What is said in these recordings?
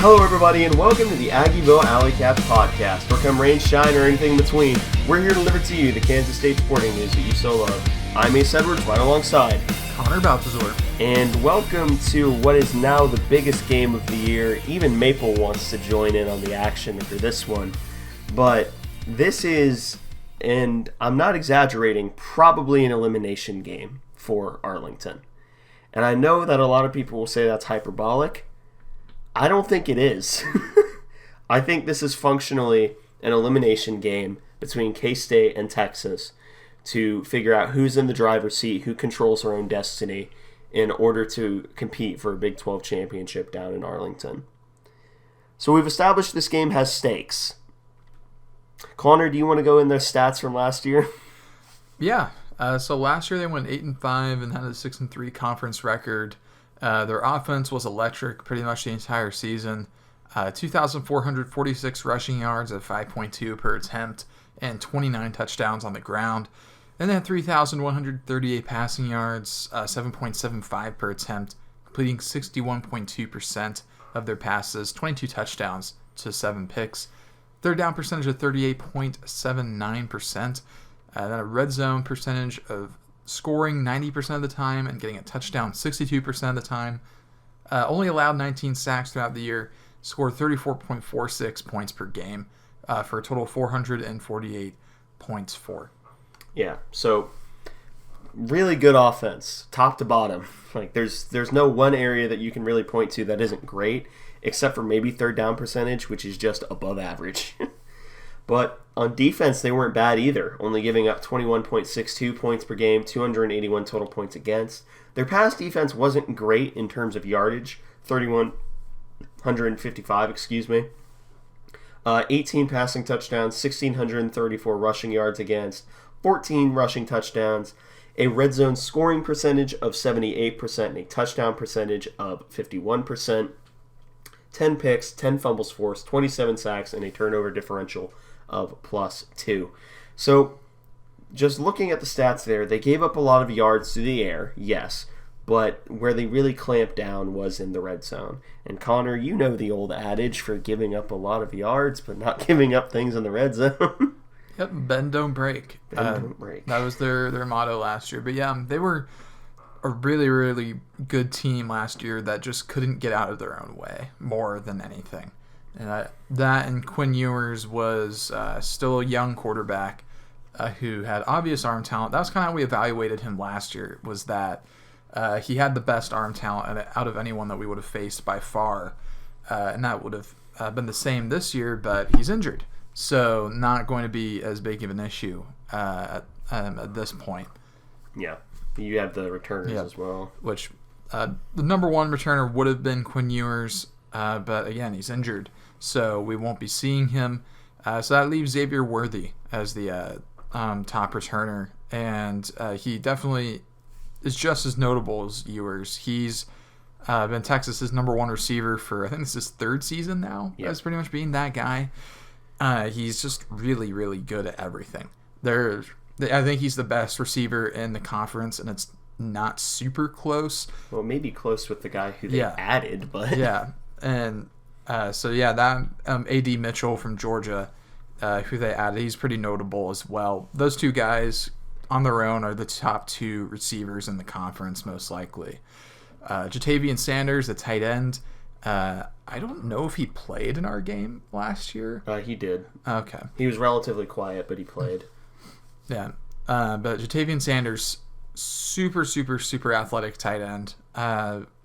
Hello, everybody, and welcome to the Aggieville Alleycats podcast, where come rain, shine, or anything in between, we're here to deliver to you the Kansas State sporting news that you so love. I'm Ace Edwards, right alongside Connor Balthazar. And welcome to what is now the biggest game of the year. Even Maple wants to join in on the action after this one. But this is, and I'm not exaggerating, probably an elimination game for Arlington. And I know that a lot of people will say that's hyperbolic. I don't think it is. I think this is functionally an elimination game between K-State and Texas to figure out who's in the driver's seat, who controls their own destiny in order to compete for a Big 12 championship down in Arlington. So we've established this game has stakes. Connor, do you want to go in their stats from last year? Yeah. So last year they went 8-5 and had a 6-3 conference record. Their offense was electric pretty much the entire season. 2,446 rushing yards at 5.2 per attempt and 29 touchdowns on the ground. And then 3,138 passing yards, 7.75 per attempt, completing 61.2% of their passes, 22 touchdowns to 7 picks. Third down percentage of 38.79%. Then a red zone percentage of scoring 90% of the time and getting a touchdown 62% of the time. Only allowed 19 sacks throughout the year. Scored 34.46 points per game for a total of 448 points for. Yeah, so really good offense, top to bottom. Like there's no one area that you can really point to that isn't great, except for maybe third down percentage, which is just above average. But on defense, they weren't bad either, only giving up 21.62 points per game, 281 total points against. Their pass defense wasn't great in terms of yardage, 3,155, 18 passing touchdowns, 1,634 rushing yards against, 14 rushing touchdowns, a red zone scoring percentage of 78%, and a touchdown percentage of 51%, 10 picks, 10 fumbles forced, 27 sacks, and a turnover differential of +2. So just looking at the stats there, they gave up a lot of yards through the air, yes, but where they really clamped down was in the red zone. And Connor, you know the old adage for giving up a lot of yards but not giving up things in the red zone. Yep, bend don't break. Don't break. That was their motto last year. But yeah, they were a really, really good team last year that just couldn't get out of their own way more than anything. And that and Quinn Ewers was still a young quarterback who had obvious arm talent. That was kind of how we evaluated him last year, was that he had the best arm talent out of anyone that we would have faced by far. And that would have been the same this year, but he's injured. So not going to be as big of an issue at this point. Yeah, you have the returners as well. Which the number one returner would have been Quinn Ewers, but again, he's injured. So we won't be seeing him. So that leaves Xavier Worthy as the top returner. And he definitely is just as notable as Ewers. He's been Texas's number one receiver for, I think this is his third season now. Yep. As pretty much being that guy. He's just really, really good at everything. I think he's the best receiver in the conference, and it's not super close. Well, maybe close with the guy who they added, but... Yeah, and that A.D. Mitchell from Georgia, who they added, he's pretty notable as well. Those two guys on their own are the top two receivers in the conference, most likely. Jatavian Sanders, the tight end, I don't know if he played in our game last year. He did. Okay. He was relatively quiet, but he played. Yeah. But Jatavian Sanders, super, super, super athletic tight end.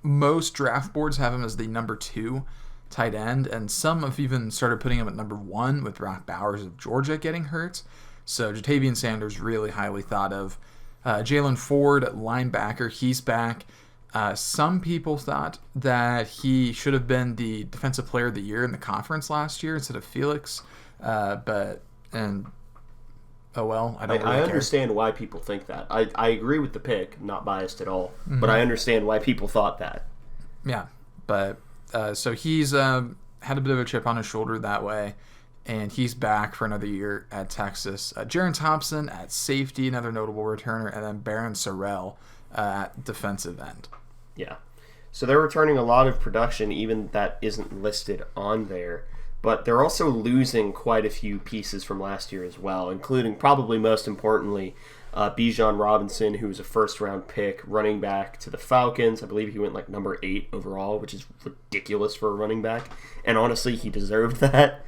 Most draft boards have him as the number 2 tight end, and some have even started putting him at number 1 with Brock Bowers of Georgia getting hurt. So Jatavian Sanders really highly thought of. Jalen Ford, linebacker, he's back. Some people thought that he should have been the Defensive Player of the Year in the conference last year instead of Felix. I don't really I understand why people think that. I agree with the pick, not biased at all, but I understand why people thought that. Yeah, but so he's had a bit of a chip on his shoulder that way, and he's back for another year at Texas. Jaron Thompson at safety, another notable returner, and then Barron Sorrell at defensive end. Yeah. So they're returning a lot of production, even that isn't listed on there. But they're also losing quite a few pieces from last year as well, including probably most importantly, Bijan Robinson, who was a first-round pick, running back to the Falcons. I believe he went like number 8 overall, which is ridiculous for a running back. And honestly, he deserved that.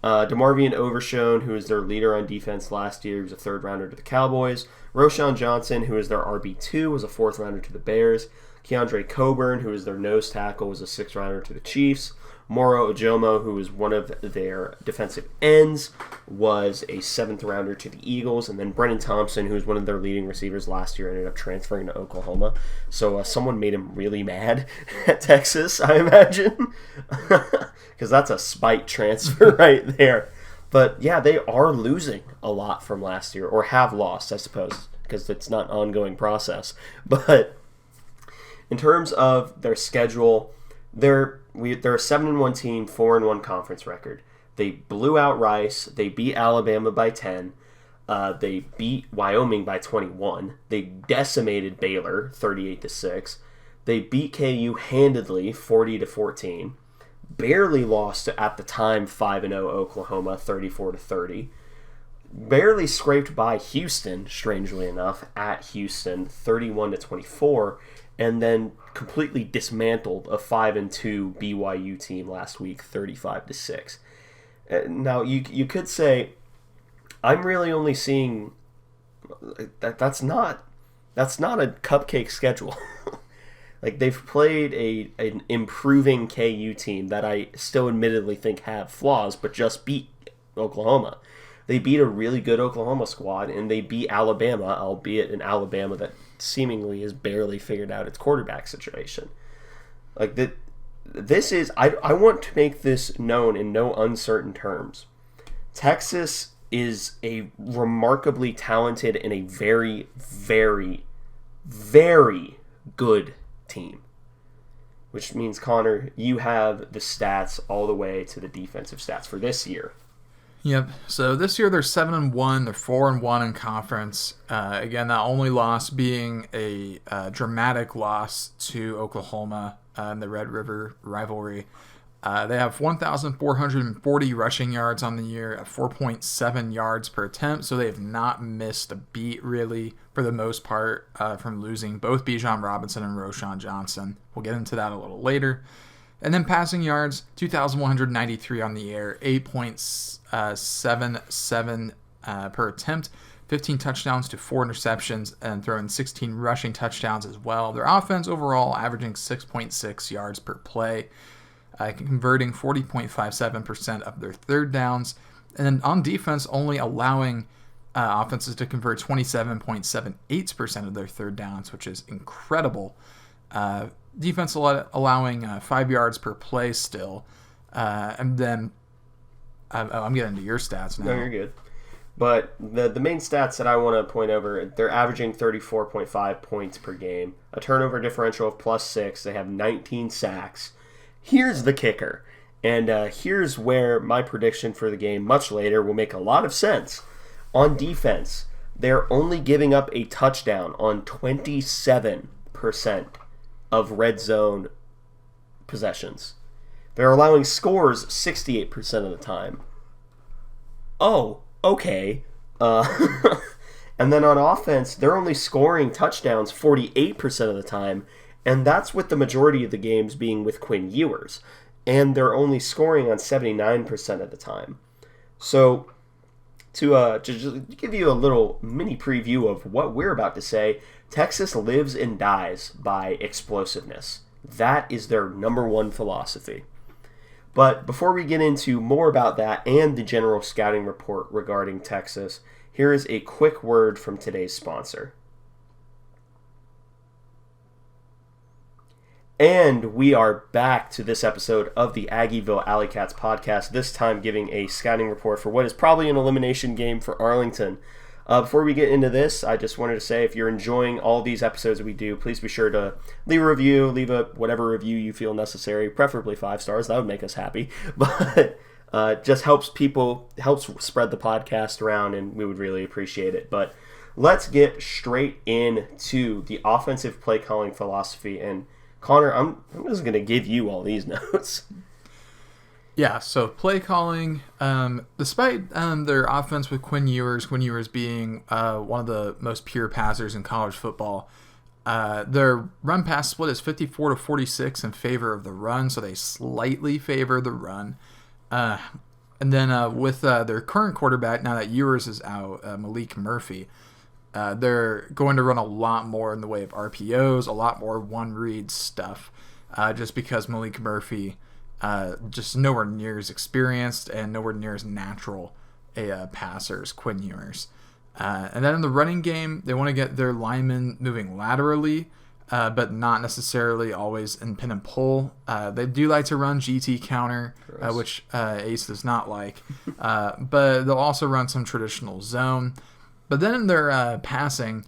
DeMarvion Overshone, who was their leader on defense last year, was a third-rounder to the Cowboys. Roshan Johnson, who was their RB2, was a fourth-rounder to the Bears. Keandre Coburn, who was their nose tackle, was a sixth-rounder to the Chiefs. Moro Ojomo, who was one of their defensive ends, was a seventh-rounder to the Eagles. And then Brennan Thompson, who was one of their leading receivers last year, ended up transferring to Oklahoma. So someone made him really mad at Texas, I imagine, because that's a spite transfer right there. But yeah, they are losing a lot from last year, or have lost, I suppose, because it's not an ongoing process. But in terms of their schedule, they're a 7-1 team, 4-1 conference record. They blew out Rice. They beat Alabama by 10. They beat Wyoming by 21. They decimated Baylor 38-6. They beat KU handedly 40-14. Barely lost to, at the time, 5-0 Oklahoma 34-30. Barely scraped by Houston, strangely enough, at Houston 31-24. And then completely dismantled a 5-2 BYU team last week, 35-6. Now you could say, I'm really only seeing that's not a cupcake schedule. Like, they've played an improving KU team that I still admittedly think have flaws, but just beat Oklahoma. They beat a really good Oklahoma squad, and they beat Alabama, albeit an Alabama that seemingly has barely figured out its quarterback situation. Like, this is, I want to make this known in no uncertain terms. Texas is a remarkably talented and a very, very, very good team. Which means, Connor, you have the stats all the way to the defensive stats for this year. Yep. So this year they're 7-1. They're 4-1 in conference. Again, that only loss being a dramatic loss to Oklahoma in the Red River rivalry. They have 1,440 rushing yards on the year at 4.7 yards per attempt. So they have not missed a beat really for the most part from losing both Bijan Robinson and Roshan Johnson. We'll get into that a little later. And then passing yards, 2,193 on the air, 8.77 per attempt, 15 touchdowns to 4 interceptions, and throwing 16 rushing touchdowns as well. Their offense overall averaging 6.6 yards per play, converting 40.57% of their third downs. And then on defense, only allowing offenses to convert 27.78% of their third downs, which is incredible. Defense allowing 5 yards per play still. And then I'm getting into your stats now. No, you're good. But the main stats that I want to point over, they're averaging 34.5 points per game, a turnover differential of +6. They have 19 sacks. Here's the kicker. And here's where my prediction for the game much later will make a lot of sense. On defense, they're only giving up a touchdown on 27% of red zone possessions. They're allowing scores 68% of the time. Oh, okay. And then on offense, they're only scoring touchdowns 48% of the time, and that's with the majority of the games being with Quinn Ewers. And they're only scoring on 79% of the time. So, to just give you a little mini preview of what we're about to say, Texas lives and dies by explosiveness. That is their number one philosophy. But before we get into more about that and the general scouting report regarding Texas, here is a quick word from today's sponsor. And we are back to this episode of the Aggieville Alleycats podcast, this time giving a scouting report for what is probably an elimination game for Arlington. Before we get into this, I just wanted to say, if you're enjoying all these episodes we do, please be sure to leave a review, leave whatever review you feel necessary, preferably 5 stars. That would make us happy. But just helps spread the podcast around, and we would really appreciate it. But let's get straight into the offensive play calling philosophy. And Connor, I'm just going to give you all these notes. Yeah, so play calling, despite their offense with Quinn Ewers being one of the most pure passers in college football, their run-pass split is 54-46 in favor of the run, so they slightly favor the run. And then with their current quarterback, now that Ewers is out, Malik Murphy, they're going to run a lot more in the way of RPOs, a lot more one-read stuff, just because Malik Murphy just nowhere near as experienced and nowhere near as natural a passer as Quinn Ewers. And then in the running game, they want to get their linemen moving laterally, but not necessarily always in pin and pull. They do like to run GT counter, which Ace does not like, but they'll also run some traditional zone. But then in their passing,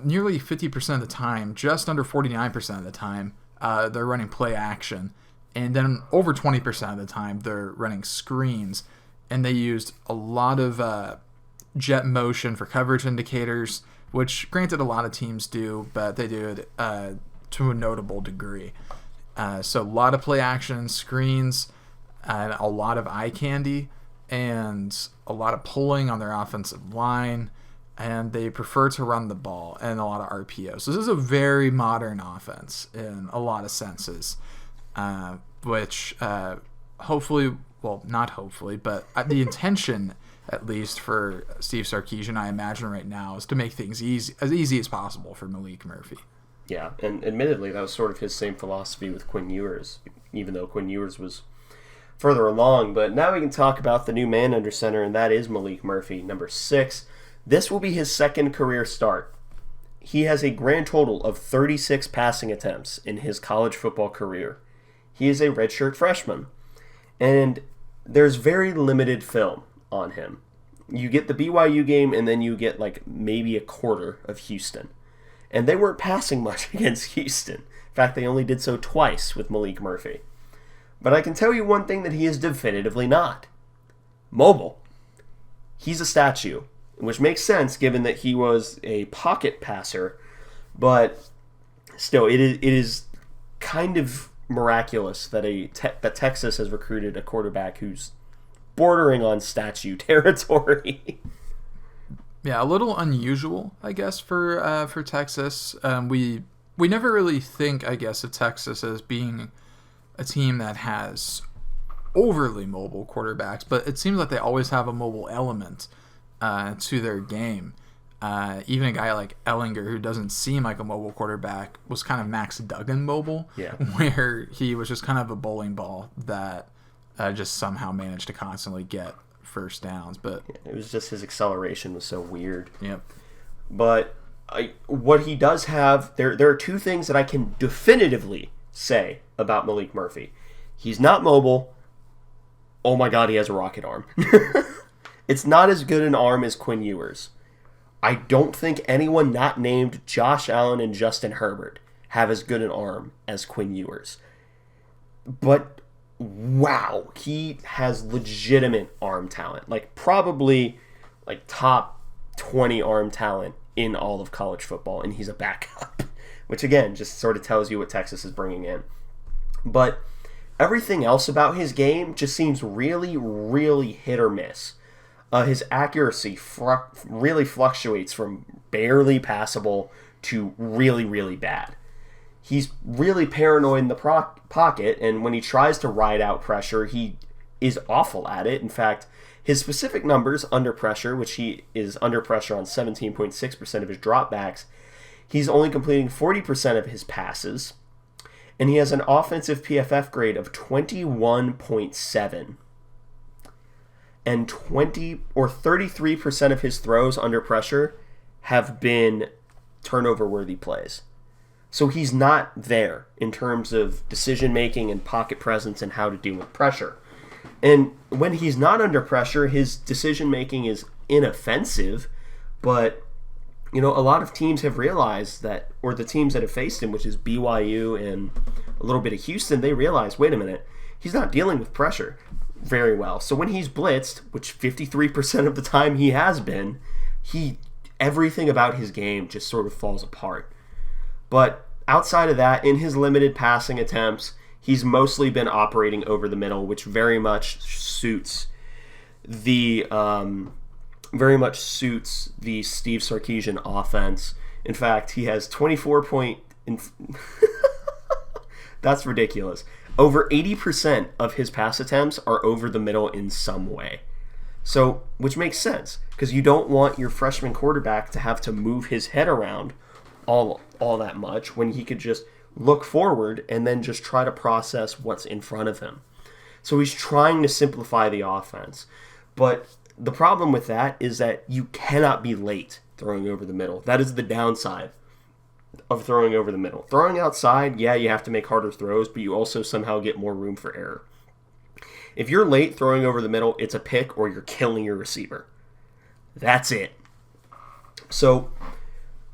nearly 50% of the time, just under 49% of the time, they're running play action. And then over 20% of the time, they're running screens. And they used a lot of jet motion for coverage indicators, which granted a lot of teams do, but they do it to a notable degree. So a lot of play action, screens, and a lot of eye candy, and a lot of pulling on their offensive line. And they prefer to run the ball and a lot of RPO. So this is a very modern offense in a lot of senses. Which hopefully, well, not hopefully, but the intention, at least for Steve Sarkisian, I imagine right now, is to make things as easy as possible for Malik Murphy. Yeah, and admittedly, that was sort of his same philosophy with Quinn Ewers, even though Quinn Ewers was further along. But now we can talk about the new man under center, and that is Malik Murphy, number 6. This will be his second career start. He has a grand total of 36 passing attempts in his college football career. He is a redshirt freshman, and there's very limited film on him. You get the BYU game, and then you get like maybe a quarter of Houston. And they weren't passing much against Houston. In fact, they only did so twice with Malik Murphy. But I can tell you one thing that he is definitively not. Mobile. He's a statue, which makes sense given that he was a pocket passer, but still, it is kind of miraculous that that Texas has recruited a quarterback who's bordering on statue territory. Yeah, a little unusual, I guess, for Texas. We never really think, I guess, of Texas as being a team that has overly mobile quarterbacks, but it seems like they always have a mobile element to their game. Even a guy like Ellinger, who doesn't seem like a mobile quarterback, was kind of Max Duggan mobile, where he was just kind of a bowling ball that just somehow managed to constantly get first downs. But it was just his acceleration was so weird. Yep. But what he does have, there are two things that I can definitively say about Malik Murphy. He's not mobile. Oh my God, he has a rocket arm. It's not as good an arm as Quinn Ewers. I don't think anyone not named Josh Allen and Justin Herbert have as good an arm as Quinn Ewers. But wow, he has legitimate arm talent. Like probably like top 20 arm talent in all of college football, and he's a backup, which again just sort of tells you what Texas is bringing in. But everything else about his game just seems really, really hit or miss. His accuracy really fluctuates from barely passable to really, really bad. He's really paranoid in the pocket, and when he tries to ride out pressure, he is awful at it. In fact, his specific numbers under pressure, which he is under pressure on 17.6% of his dropbacks, he's only completing 40% of his passes, and he has an offensive PFF grade of 21.7. And 33% of his throws under pressure have been turnover-worthy plays. So he's not there in terms of decision-making and pocket presence and how to deal with pressure. And when he's not under pressure, his decision-making is inoffensive, but a lot of teams have realized that, or the teams that have faced him, which is BYU and a little bit of Houston, they realize, wait a minute, he's not dealing with pressure very well. So when he's blitzed, which 53% of the time he has been, everything about his game just sort of falls apart. But outside of that, in his limited passing attempts, he's mostly been operating over the middle, which very much suits the Steve Sarkisian offense. In fact, he has 24 point. That's ridiculous. Over 80% of his pass attempts are over the middle in some way. So, which makes sense, because you don't want your freshman quarterback to have to move his head around all that much when he could just look forward and then just try to process what's in front of him. So he's trying to simplify the offense. But the problem with that is that you cannot be late throwing over the middle. That is the downside of throwing over the middle. Throwing outside, yeah, you have to make harder throws, but you also somehow get more room for error. If you're late throwing over the middle, it's a pick or you're killing your receiver. That's it. So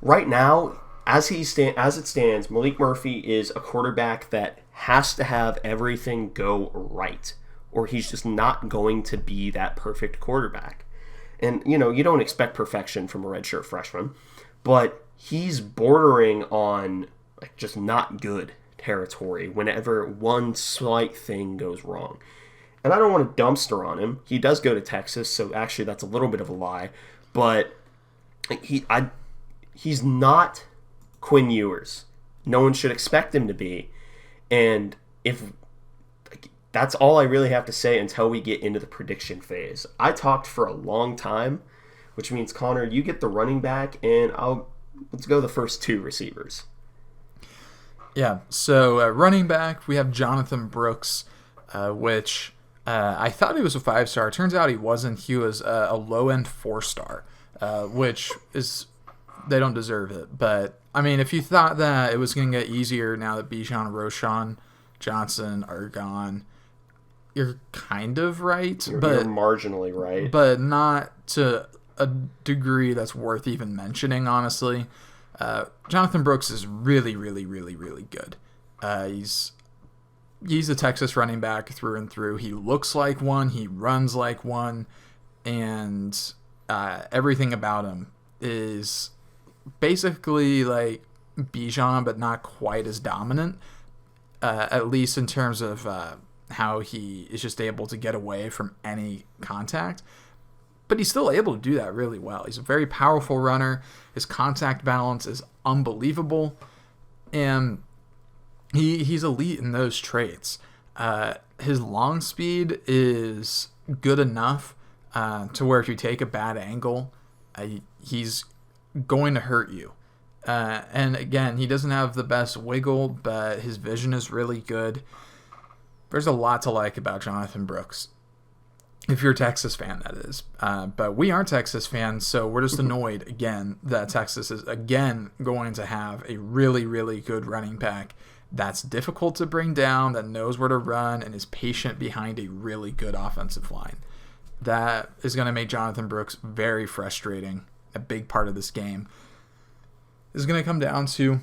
right now, as it stands, Malik Murphy is a quarterback that has to have everything go right, or he's just not going to be that perfect quarterback. And, you don't expect perfection from a redshirt freshman, but he's bordering on just not good territory whenever one slight thing goes wrong. And I don't want to dumpster on him. He does go to Texas, so actually that's a little bit of a lie. But he's not Quinn Ewers. No one should expect him to be. And that's all I really have to say until we get into the prediction phase. I talked for a long time, which means, Connor, you get the running back, and let's go the first two receivers. Yeah, so running back, we have Jonathan Brooks, which I thought he was a 5-star. Turns out he wasn't. He was a low-end 4-star, which is, they don't deserve it. But, I mean, if you thought that it was going to get easier now that Bijan, Roschon, Johnson are gone, you're kind of right. You're marginally right. But not to a degree that's worth even mentioning, honestly. Jonathan Brooks is really, really, really, really good. He's a Texas running back through and through. He looks like one. He runs like one. And everything about him is basically like Bijan, but not quite as dominant, at least in terms of how he is just able to get away from any contact. But he's still able to do that really well. He's a very powerful runner. His contact balance is unbelievable. And he's elite in those traits. His long speed is good enough to where if you take a bad angle, he's going to hurt you. And again, he doesn't have the best wiggle, but his vision is really good. There's a lot to like about Jonathan Brooks. If you're a Texas fan, that is. But we aren't Texas fans, so we're just annoyed, again, that Texas is, again, going to have a really, really good running back that's difficult to bring down, that knows where to run, and is patient behind a really good offensive line. That is going to make Jonathan Brooks very frustrating. A big part of this game is going to come down to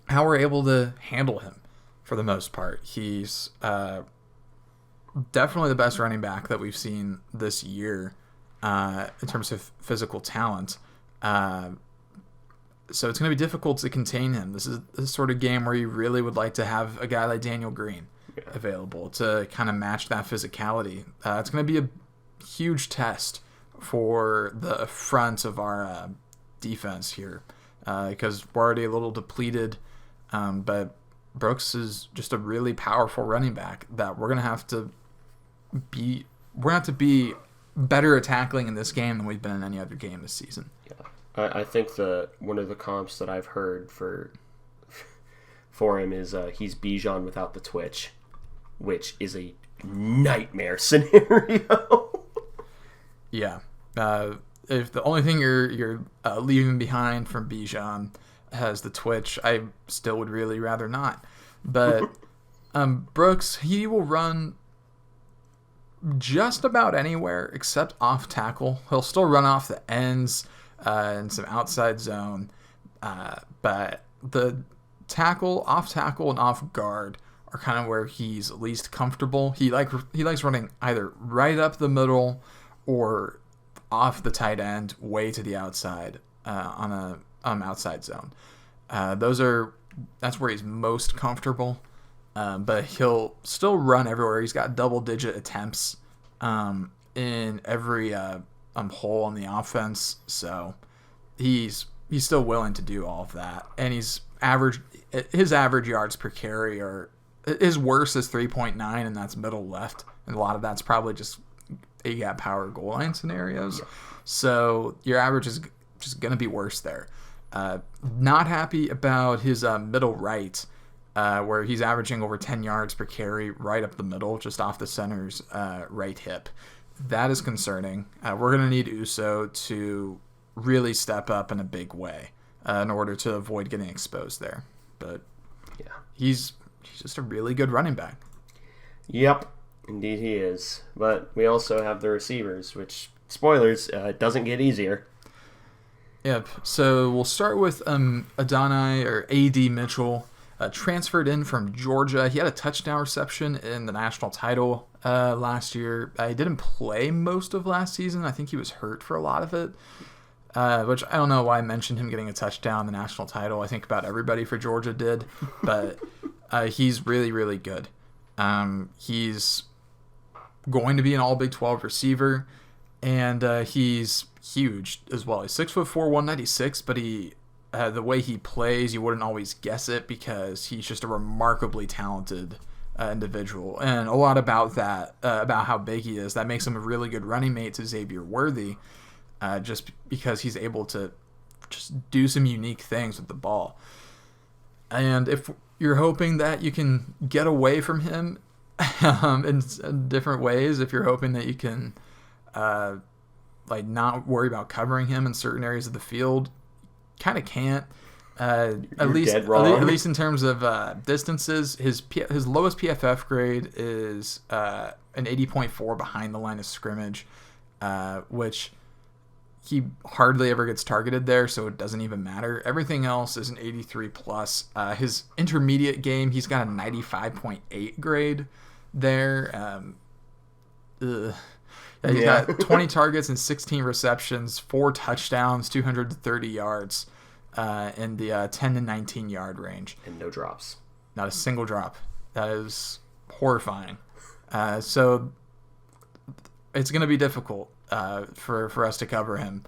how we're able to handle him for the most part. He's definitely the best running back that we've seen this year in terms of physical talent. So it's going to be difficult to contain him. This is the sort of game where you really would like to have a guy like Daniel Green available to kind of match that physicality. It's going to be a huge test for the front of our defense here because we're already a little depleted, but Brooks is just a really powerful running back that we're going to have to be better at tackling in this game than we've been in any other game this season. Yeah. I think one of the comps that I've heard for him is he's Bijan without the twitch, which is a nightmare scenario. Yeah. If the only thing you're leaving behind from Bijan has the twitch, I still would really rather not. But Brooks, he will run just about anywhere except off tackle. He'll still run off the ends and some outside zone, but the off tackle and off guard are kind of where he's least comfortable. He likes running either right up the middle or off the tight end way to the outside on a outside zone. That's where he's most comfortable. But he'll still run everywhere. He's got double-digit attempts in every hole on the offense, so he's still willing to do all of that. And his average yards per carry his worst is 3.9, and that's middle left. And a lot of that's probably just A-gap power goal line scenarios. Yeah. So your average is just going to be worse there. Not happy about his middle right, where he's averaging over 10 yards per carry right up the middle, just off the center's right hip. That is concerning. We're going to need Uso to really step up in a big way in order to avoid getting exposed there. But yeah, he's just a really good running back. Yep, indeed he is. But we also have the receivers, which, spoilers, doesn't get easier. Yep. So we'll start with Adonai or A.D. Mitchell, transferred in from Georgia. He had a touchdown reception in the national title last year. He didn't play most of last season. I think he was hurt for a lot of it, which I don't know why I mentioned him getting a touchdown in the national title. I think about everybody for Georgia did, but he's really, really good. He's going to be an all Big 12 receiver, and he's huge as well. He's 6'4", 196, but the way he plays, you wouldn't always guess it because he's just a remarkably talented individual. And a lot about that, about how big he is, that makes him a really good running mate to Xavier Worthy, just because he's able to just do some unique things with the ball. And if you're hoping that you can get away from him in different ways, if you're hoping that you can not worry about covering him in certain areas of the field, kind of can't. At least in terms of distances, his lowest PFF grade is an 80.4 behind the line of scrimmage, which he hardly ever gets targeted there, so it doesn't even matter. Everything else is an 83 plus. His intermediate game, he's got a 95.8 grade there. He's got 20 targets and 16 receptions, 4 touchdowns, 230 yards in the 10 to 19 yard range. And no drops. Not a single drop. That is horrifying. So it's going to be difficult for us to cover him.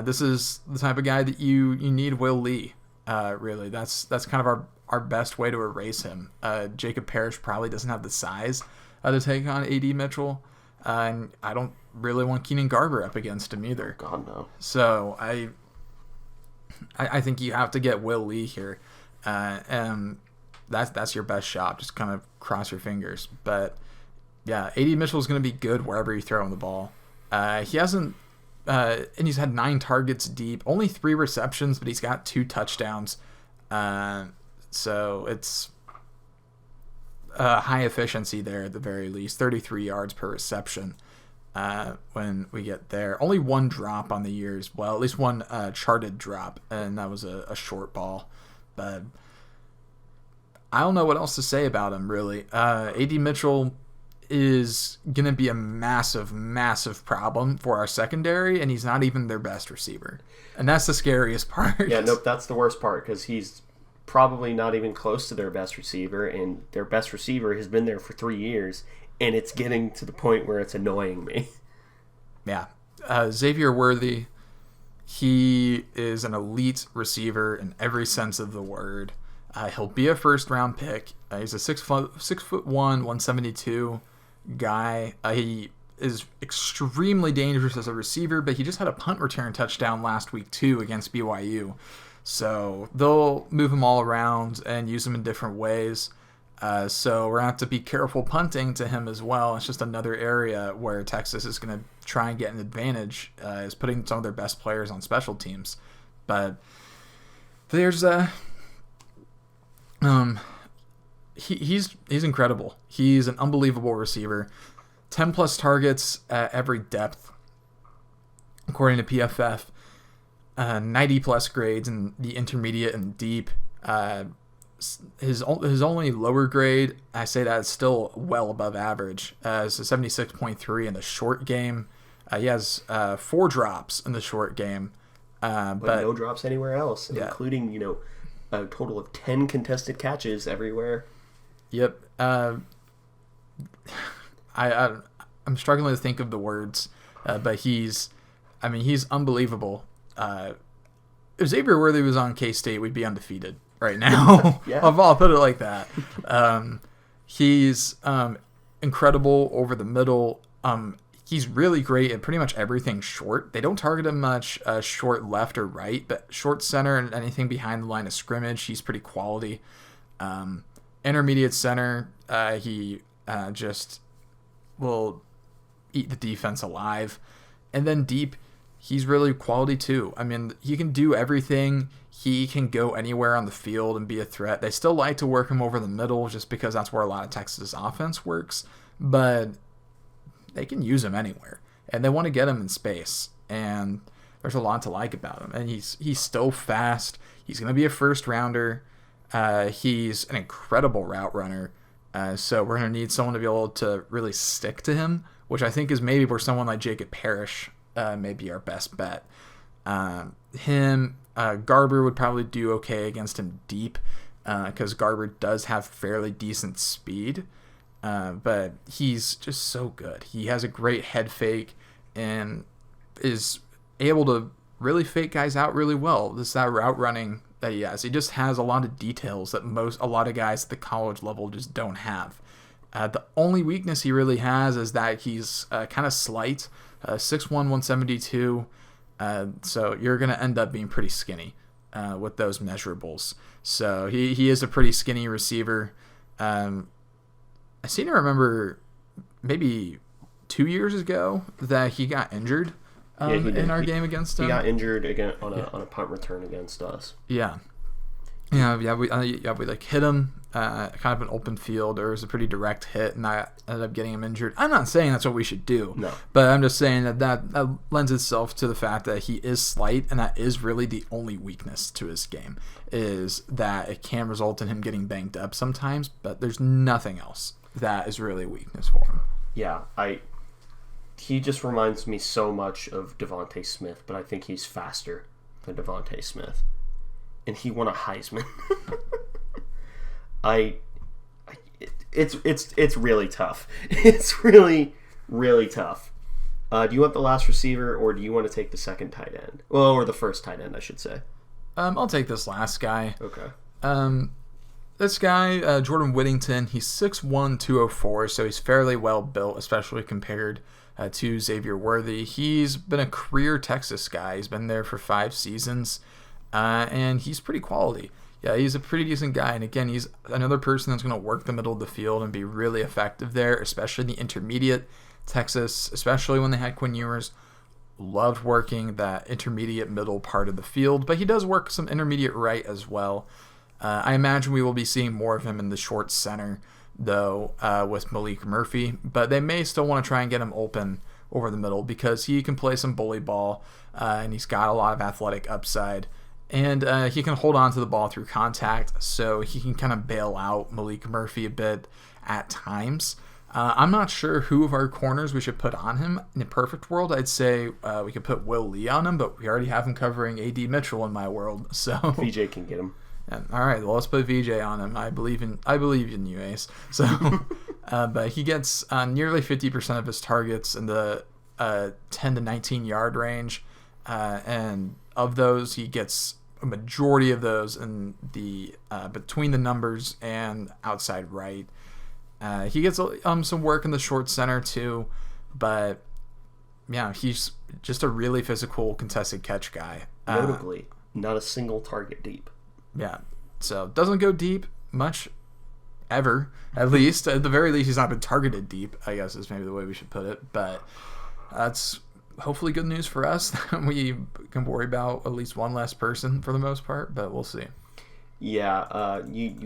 This is the type of guy that you need Will Lee, really. That's kind of our best way to erase him. Jacob Parrish probably doesn't have the size to take on A.D. Mitchell. And I don't really want Keenan Garber up against him either. God, no. So I think you have to get Will Lee here. And that's your best shot. Just kind of cross your fingers. But, yeah, A.D. Mitchell is going to be good wherever you throw him the ball. He hasn't and he's had 9 targets deep. Only 3 receptions, but he's got 2 touchdowns. So it's high efficiency there at the very least, 33 yards per reception when we get there. Only 1 drop on the year as well, at least 1 charted drop, and that was a short ball. But I don't know what else to say about him, really. A.D. Mitchell is going to be a massive, massive problem for our secondary, and he's not even their best receiver. And that's the scariest part. Yeah, nope, that's the worst part, because he's probably not even close to their best receiver, and their best receiver has been there for 3 years, and it's getting to the point where it's annoying me. Yeah. Xavier Worthy, he is an elite receiver in every sense of the word. He'll be a first-round pick. He's a 6'1", 172 guy. He is extremely dangerous as a receiver, but he just had a punt return touchdown last week, too, against BYU. So they'll move him all around and use him in different ways. So we're going to have to be careful punting to him as well. It's just another area where Texas is going to try and get an advantage, is putting some of their best players on special teams. But there's he's incredible. He's an unbelievable receiver. 10 plus targets at every depth, according to PFF. 90 plus grades in the intermediate and deep. His only lower grade, I say that is still well above average. It's a 76.3 in the short game. He has 4 drops in the short game, but no drops anywhere else, yeah. Including a total of 10 contested catches everywhere. Yep. I'm struggling to think of the words, but he's unbelievable. If Xavier Worthy was on K-State, we'd be undefeated right now. Yeah. I'll put it like that. He's incredible over the middle. He's really great at pretty much everything short. They don't target him much short left or right, but short center and anything behind the line of scrimmage, he's pretty quality. Intermediate center, he just will eat the defense alive. And then deep, he's really quality too. I mean, he can do everything. He can go anywhere on the field and be a threat. They still like to work him over the middle just because that's where a lot of Texas offense works. But they can use him anywhere. And they want to get him in space. And there's a lot to like about him. And he's still fast. He's going to be a first rounder. He's an incredible route runner. So we're going to need someone to be able to really stick to him, which I think is maybe where someone like Jacob Parrish may be our best bet. Garber would probably do okay against him deep because Garber does have fairly decent speed, but he's just so good. He has a great head fake and is able to really fake guys out really well. That route running that he has. He just has a lot of details that a lot of guys at the college level just don't have. The only weakness he really has is that he's kind of slight, 6'1", 172. So you're going to end up being pretty skinny with those measurables. So he is a pretty skinny receiver. I seem to remember maybe 2 years ago that he got injured in our game against him. He got injured again on a punt return against us. Yeah. We like hit him kind of an open field. There was a pretty direct hit, and I ended up getting him injured. I'm not saying that's what we should do. No. But I'm just saying that lends itself to the fact that he is slight, and that is really the only weakness to his game, is that it can result in him getting banged up sometimes, but there's nothing else that is really a weakness for him. Yeah, he just reminds me so much of Devontae Smith, but I think he's faster than Devontae Smith. And he won a Heisman. It's really tough. It's really, really tough. Do you want the last receiver, or do you want to take the second tight end? Well, or the first tight end, I should say. I'll take this last guy. Okay. This guy, Jordan Whittington, he's 6'1", 204, so he's fairly well built, especially compared to Xavier Worthy. He's been a career Texas guy. He's been there for 5 seasons. And he's pretty quality. Yeah, he's a pretty decent guy. And again, he's another person that's going to work the middle of the field and be really effective there, especially in the intermediate. Texas, especially when they had Quinn Ewers, loved working that intermediate middle part of the field. But he does work some intermediate right as well. I imagine we will be seeing more of him in the short center, though, with Malik Murphy. But they may still want to try and get him open over the middle because he can play some bully ball, and he's got a lot of athletic upside. And he can hold on to the ball through contact, so he can kind of bail out Malik Murphy a bit at times. I'm not sure who of our corners we should put on him. In a perfect world, I'd say we could put Will Lee on him, but we already have him covering A.D. Mitchell in my world. So VJ can get him. All right, well, let's put VJ on him. I believe in you, Ace. So, but he gets nearly 50% of his targets in the 10 to 19 yard range, and of those, he gets a majority of those in the between the numbers and outside right. He gets some work in the short center too, but yeah, he's just a really physical contested catch guy. Notably, not a single target deep. Yeah, so doesn't go deep much ever, at least. At the very least, he's not been targeted deep, I guess is maybe the way we should put it. But that's hopefully good news for us. We can worry about at least one less person for the most part, but we'll see. Yeah,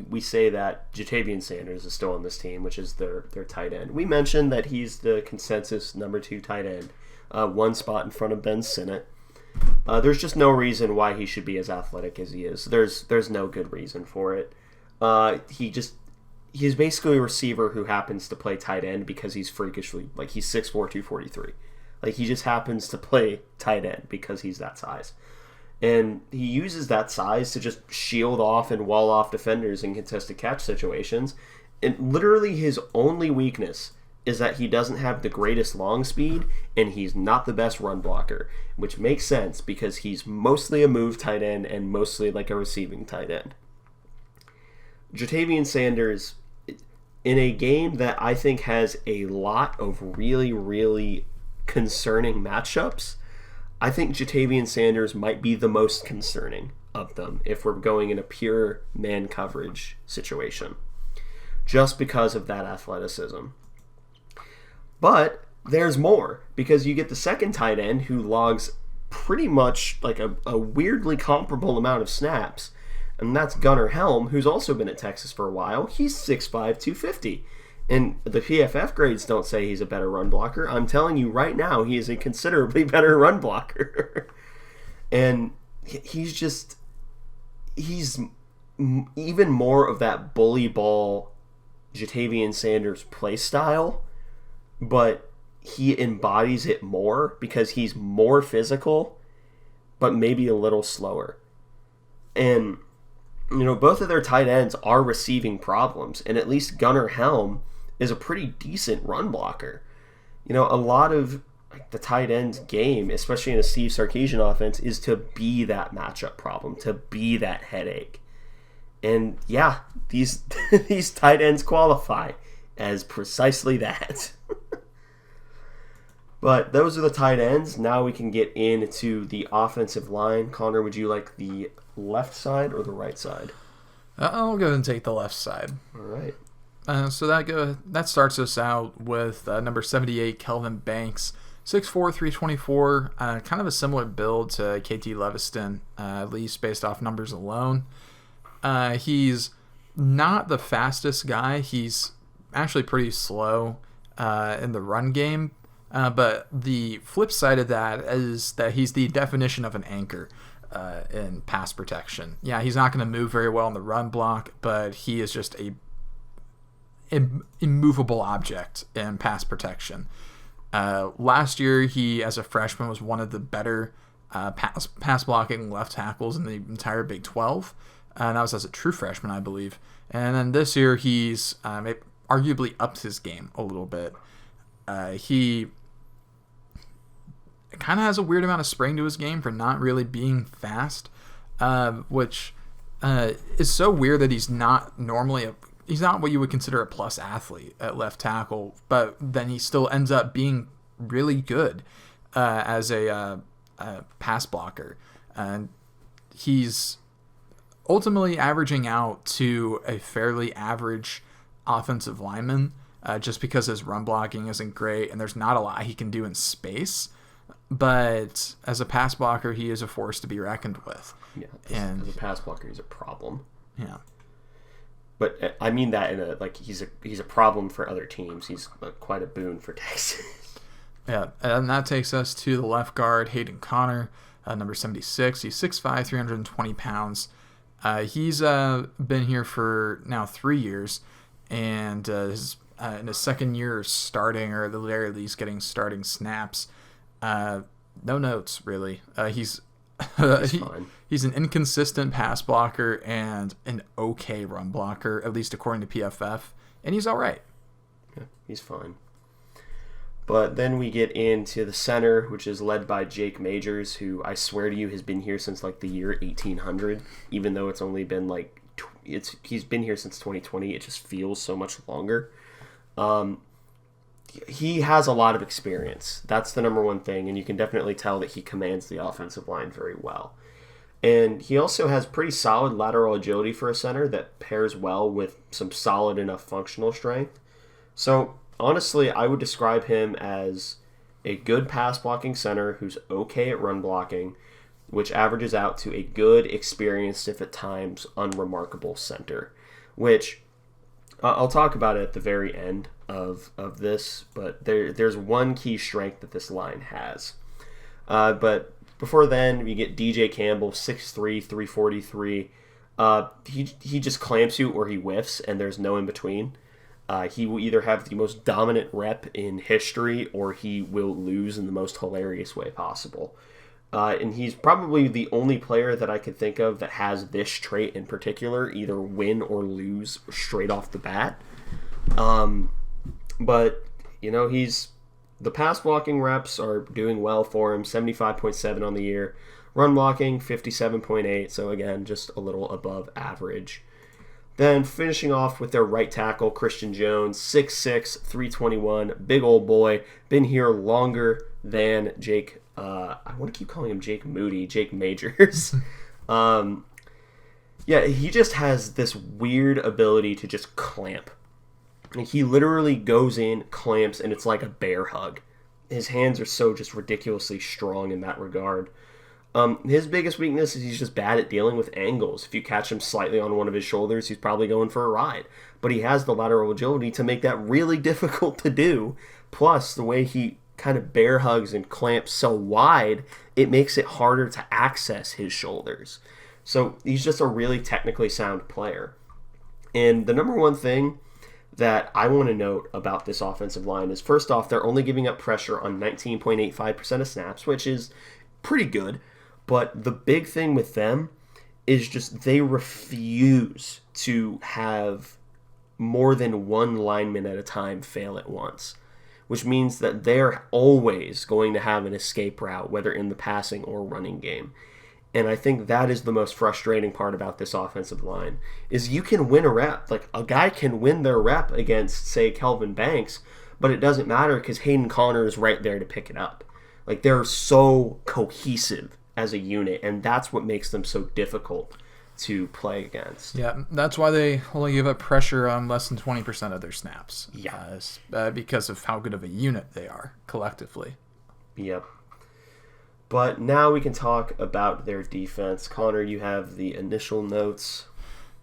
we say that Jatavian Sanders is still on this team, which is their tight end. We mentioned that he's the consensus number 2 tight end, one spot in front of Ben Sinnott. There's just no reason why he should be as athletic as he is. There's no good reason for it. He's basically a receiver who happens to play tight end because he's freakishly, like, he's 6'4", 243. Like, he just happens to play tight end because he's that size. And he uses that size to just shield off and wall off defenders in contested catch situations. And literally his only weakness is that he doesn't have the greatest long speed, and he's not the best run blocker, which makes sense because he's mostly a move tight end and mostly like a receiving tight end. Ja'Tavion Sanders, in a game that I think has a lot of really, really concerning matchups, I think Ja'Tavion Sanders might be the most concerning of them if we're going in a pure man coverage situation, just because of that athleticism. But there's more, because you get the second tight end who logs pretty much like a weirdly comparable amount of snaps, and that's Gunnar Helm, who's also been at Texas for a while. He's 6'5", 250. And the PFF grades don't say he's a better run blocker. I'm telling you right now, he is a considerably better run blocker. And he's even more of that bully ball Ja'Tavion Sanders play style, but he embodies it more because he's more physical, but maybe a little slower. And, both of their tight ends are receiving problems, and at least Gunnar Helm is a pretty decent run blocker. A lot of the tight end's game, especially in a Steve Sarkisian offense, is to be that matchup problem, to be that headache. And yeah, these these tight ends qualify as precisely that. But those are the tight ends. Now we can get into the offensive line. Connor, would you like the left side or the right side? I'll go and take the left side. All right. So that starts us out with number 78, Kelvin Banks, 6'4", 324, kind of a similar build to KT Leviston, at least based off numbers alone. He's not the fastest guy. He's actually pretty slow in the run game. But the flip side of that is that he's the definition of an anchor in pass protection. Yeah, he's not going to move very well in the run block, but he is just a immovable object in pass protection. Last year, he, as a freshman, was one of the better pass blocking left tackles in the entire Big 12. And that was as a true freshman, I believe. And then this year, he's arguably upped his game a little bit. He kind of has a weird amount of spring to his game for not really being fast, which is so weird that he's not what you would consider a plus athlete at left tackle, but then he still ends up being really good as a pass blocker. And he's ultimately averaging out to a fairly average offensive lineman just because his run blocking isn't great and there's not a lot he can do in space. But as a pass blocker, he is a force to be reckoned with. Yeah, as a pass blocker, he's a problem. Yeah. But I mean that in he's a problem for other teams. He's quite a boon for Texas. Yeah, and that takes us to the left guard, Hayden Connor, number 76. He's 6'5", 320 pounds. He's been here for now 3 years, and is in his second year starting, or at the very least getting starting snaps. No notes, really. He's fine. He's an inconsistent pass blocker and an okay run blocker, at least according to PFF, and he's all right. Yeah, he's fine. But then we get into the center, which is led by Jake Majors, who I swear to you has been here since the year 1800, even though it's only been he's been here since 2020. It just feels so much longer. He has a lot of experience. That's the number one thing, and you can definitely tell that he commands the offensive line very well. And he also has pretty solid lateral agility for a center that pairs well with some solid enough functional strength. So honestly, I would describe him as a good pass blocking center who's okay at run blocking, which averages out to a good, experienced, if at times unremarkable center, which I'll talk about it at the very end of this, but there's one key strength that this line has. But before then, we get DJ Campbell, 6'3", 343. He just clamps you or he whiffs, and there's no in between. He will either have the most dominant rep in history or he will lose in the most hilarious way possible. And he's probably the only player that I could think of that has this trait in particular, either win or lose straight off the bat. But, the pass blocking reps are doing well for him, 75.7 on the year. Run blocking, 57.8, so again, just a little above average. Then finishing off with their right tackle, Christian Jones, 6'6", 321, big old boy, been here longer than Jake, I want to keep calling him Jake Moody, Jake Majors. He just has this weird ability to just clamp. He literally goes in, clamps, and it's like a bear hug. His hands are so just ridiculously strong in that regard. His biggest weakness is he's just bad at dealing with angles. If you catch him slightly on one of his shoulders, he's probably going for a ride. But he has the lateral agility to make that really difficult to do. Plus, the way he kind of bear hugs and clamps so wide, it makes it harder to access his shoulders. So he's just a really technically sound player. And the number one thing that I want to note about this offensive line is, first off, they're only giving up pressure on 19.85% of snaps, which is pretty good. But the big thing with them is just they refuse to have more than one lineman at a time fail at once, which means that they're always going to have an escape route, whether in the passing or running game. And I think that is the most frustrating part about this offensive line, is you can win a rep. Like, a guy can win their rep against, say, Kelvin Banks, but it doesn't matter because Hayden Connor is right there to pick it up. Like, they're so cohesive as a unit, and that's what makes them so difficult to play against. Yeah, that's why they only give up pressure on less than 20% of their snaps. Yeah. Because of how good of a unit they are collectively. Yep. But now we can talk about their defense. Connor, you have the initial notes.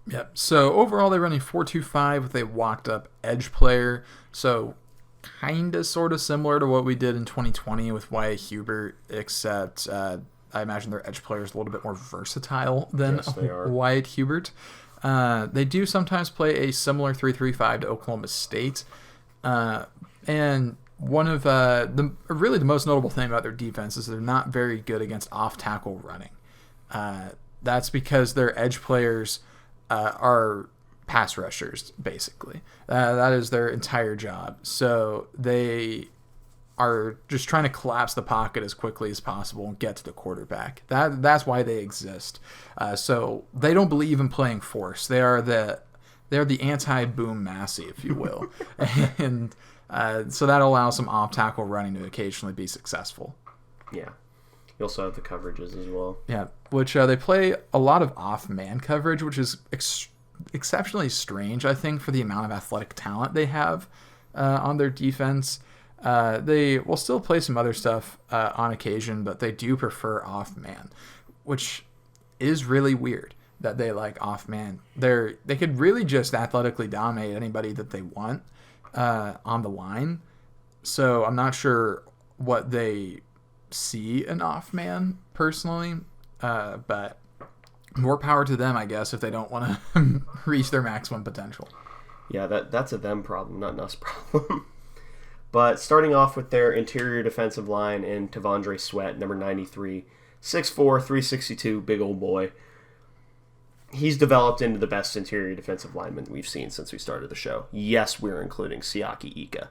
Yep. So overall, they're running 4-2-5 with a walked-up edge player. So kind of sort of similar to what we did in 2020 with Wyatt Hubert, except I imagine their edge player is a little bit more versatile than Wyatt Hubert. They do sometimes play a similar 3-3-5 to Oklahoma State. And one of the most notable thing about their defense is they're not very good against off-tackle running. That's because their edge players are pass rushers, basically. That is their entire job. So they are just trying to collapse the pocket as quickly as possible and get to the quarterback. That's why they exist. So they don't believe in playing force. They're the anti-Boom Massey, if you will. And so that allows some off-tackle running to occasionally be successful. Yeah. You also have the coverages as well. Yeah, which they play a lot of off-man coverage, which is exceptionally strange, I think, for the amount of athletic talent they have on their defense. They will still play some other stuff on occasion, but they do prefer off-man, which is really weird that they like off-man. They could really just athletically dominate anybody that they want on the line. So I'm not sure what they see in off-man personally, but more power to them, I guess, if they don't want to reach their maximum potential. Yeah, that's a them problem, not an us problem. But starting off with their interior defensive line and T'Vondre Sweat, number 93, 6'4", 362, big old boy. He's developed into the best interior defensive lineman we've seen since we started the show. Yes, we're including Siaki Ika.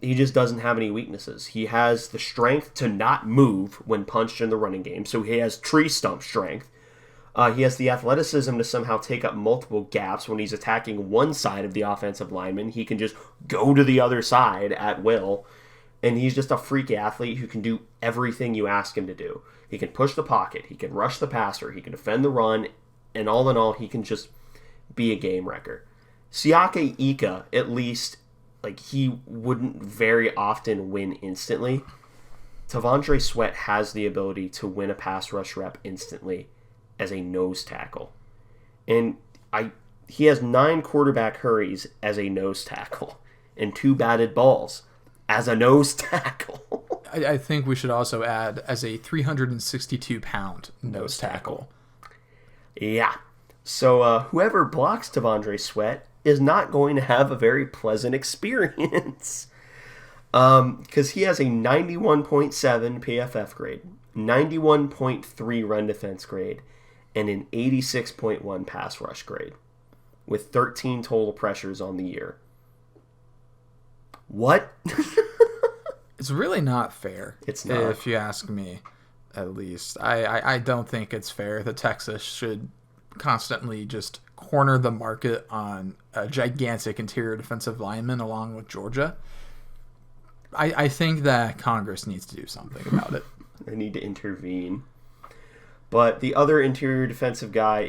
He just doesn't have any weaknesses. He has the strength to not move when punched in the running game, so he has tree stump strength. He has the athleticism to somehow take up multiple gaps when he's attacking one side of the offensive lineman. He can just go to the other side at will, and he's just a freak athlete who can do everything you ask him to do. He can push the pocket, he can rush the passer, he can defend the run, and all in all, he can just be a game wrecker. Siaki Ika, at least, he wouldn't very often win instantly. T'Vondre Sweat has the ability to win a pass rush rep instantly as a nose tackle. And he has 9 quarterback hurries as a nose tackle and 2 batted balls as a nose tackle. I think we should also add as a 362-pound nose tackle. Yeah. So whoever blocks T'Vondre Sweat is not going to have a very pleasant experience. Because he has a 91.7 PFF grade, 91.3 run defense grade, and an 86.1 pass rush grade, with 13 total pressures on the year. What? It's really not fair. It's not. If you ask me, at least. I don't think it's fair that Texas should constantly just corner the market on a gigantic interior defensive lineman along with Georgia. I think that Congress needs to do something about it. They need to intervene. But the other interior defensive guy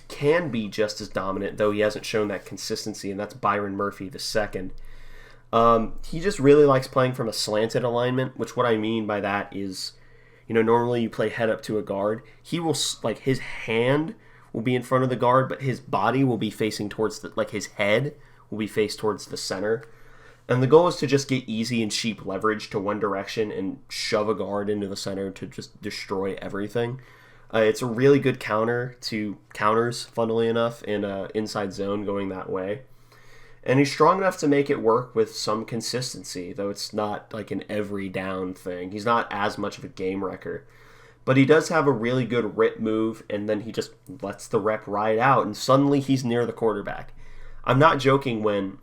can be just as dominant, though he hasn't shown that consistency, and that's Byron Murphy II. He just really likes playing from a slanted alignment, which what I mean by that is, normally you play head up to a guard. He will, his hand will be in front of the guard, but his body will be facing towards his head will be faced towards the center. And the goal is to just get easy and cheap leverage to one direction and shove a guard into the center to just destroy everything. It's a really good counter to counters, funnily enough, in an inside zone going that way. And he's strong enough to make it work with some consistency, though it's not like an every down thing. He's not as much of a game wrecker. But he does have a really good rip move, and then he just lets the rep ride out, and suddenly he's near the quarterback. I'm not joking when,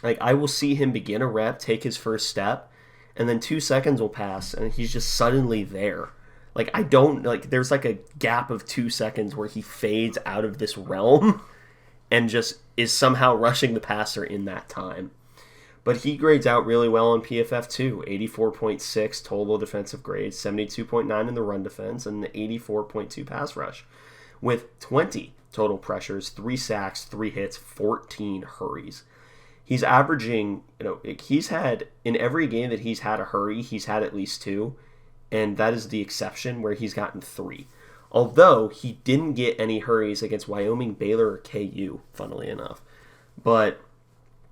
I will see him begin a rep, take his first step, and then 2 seconds will pass, and he's just suddenly there. There's a gap of 2 seconds where he fades out of this realm and just is somehow rushing the passer in that time. But he grades out really well on PFF too. 84.6 total defensive grades, 72.9 in the run defense, and the 84.2 pass rush. With 20 total pressures, 3 sacks, 3 hits, 14 hurries. He's averaging, he's had, in every game that he's had a hurry, he's had at least 2. And that is the exception where he's gotten 3. Although he didn't get any hurries against Wyoming, Baylor, or KU, funnily enough. But,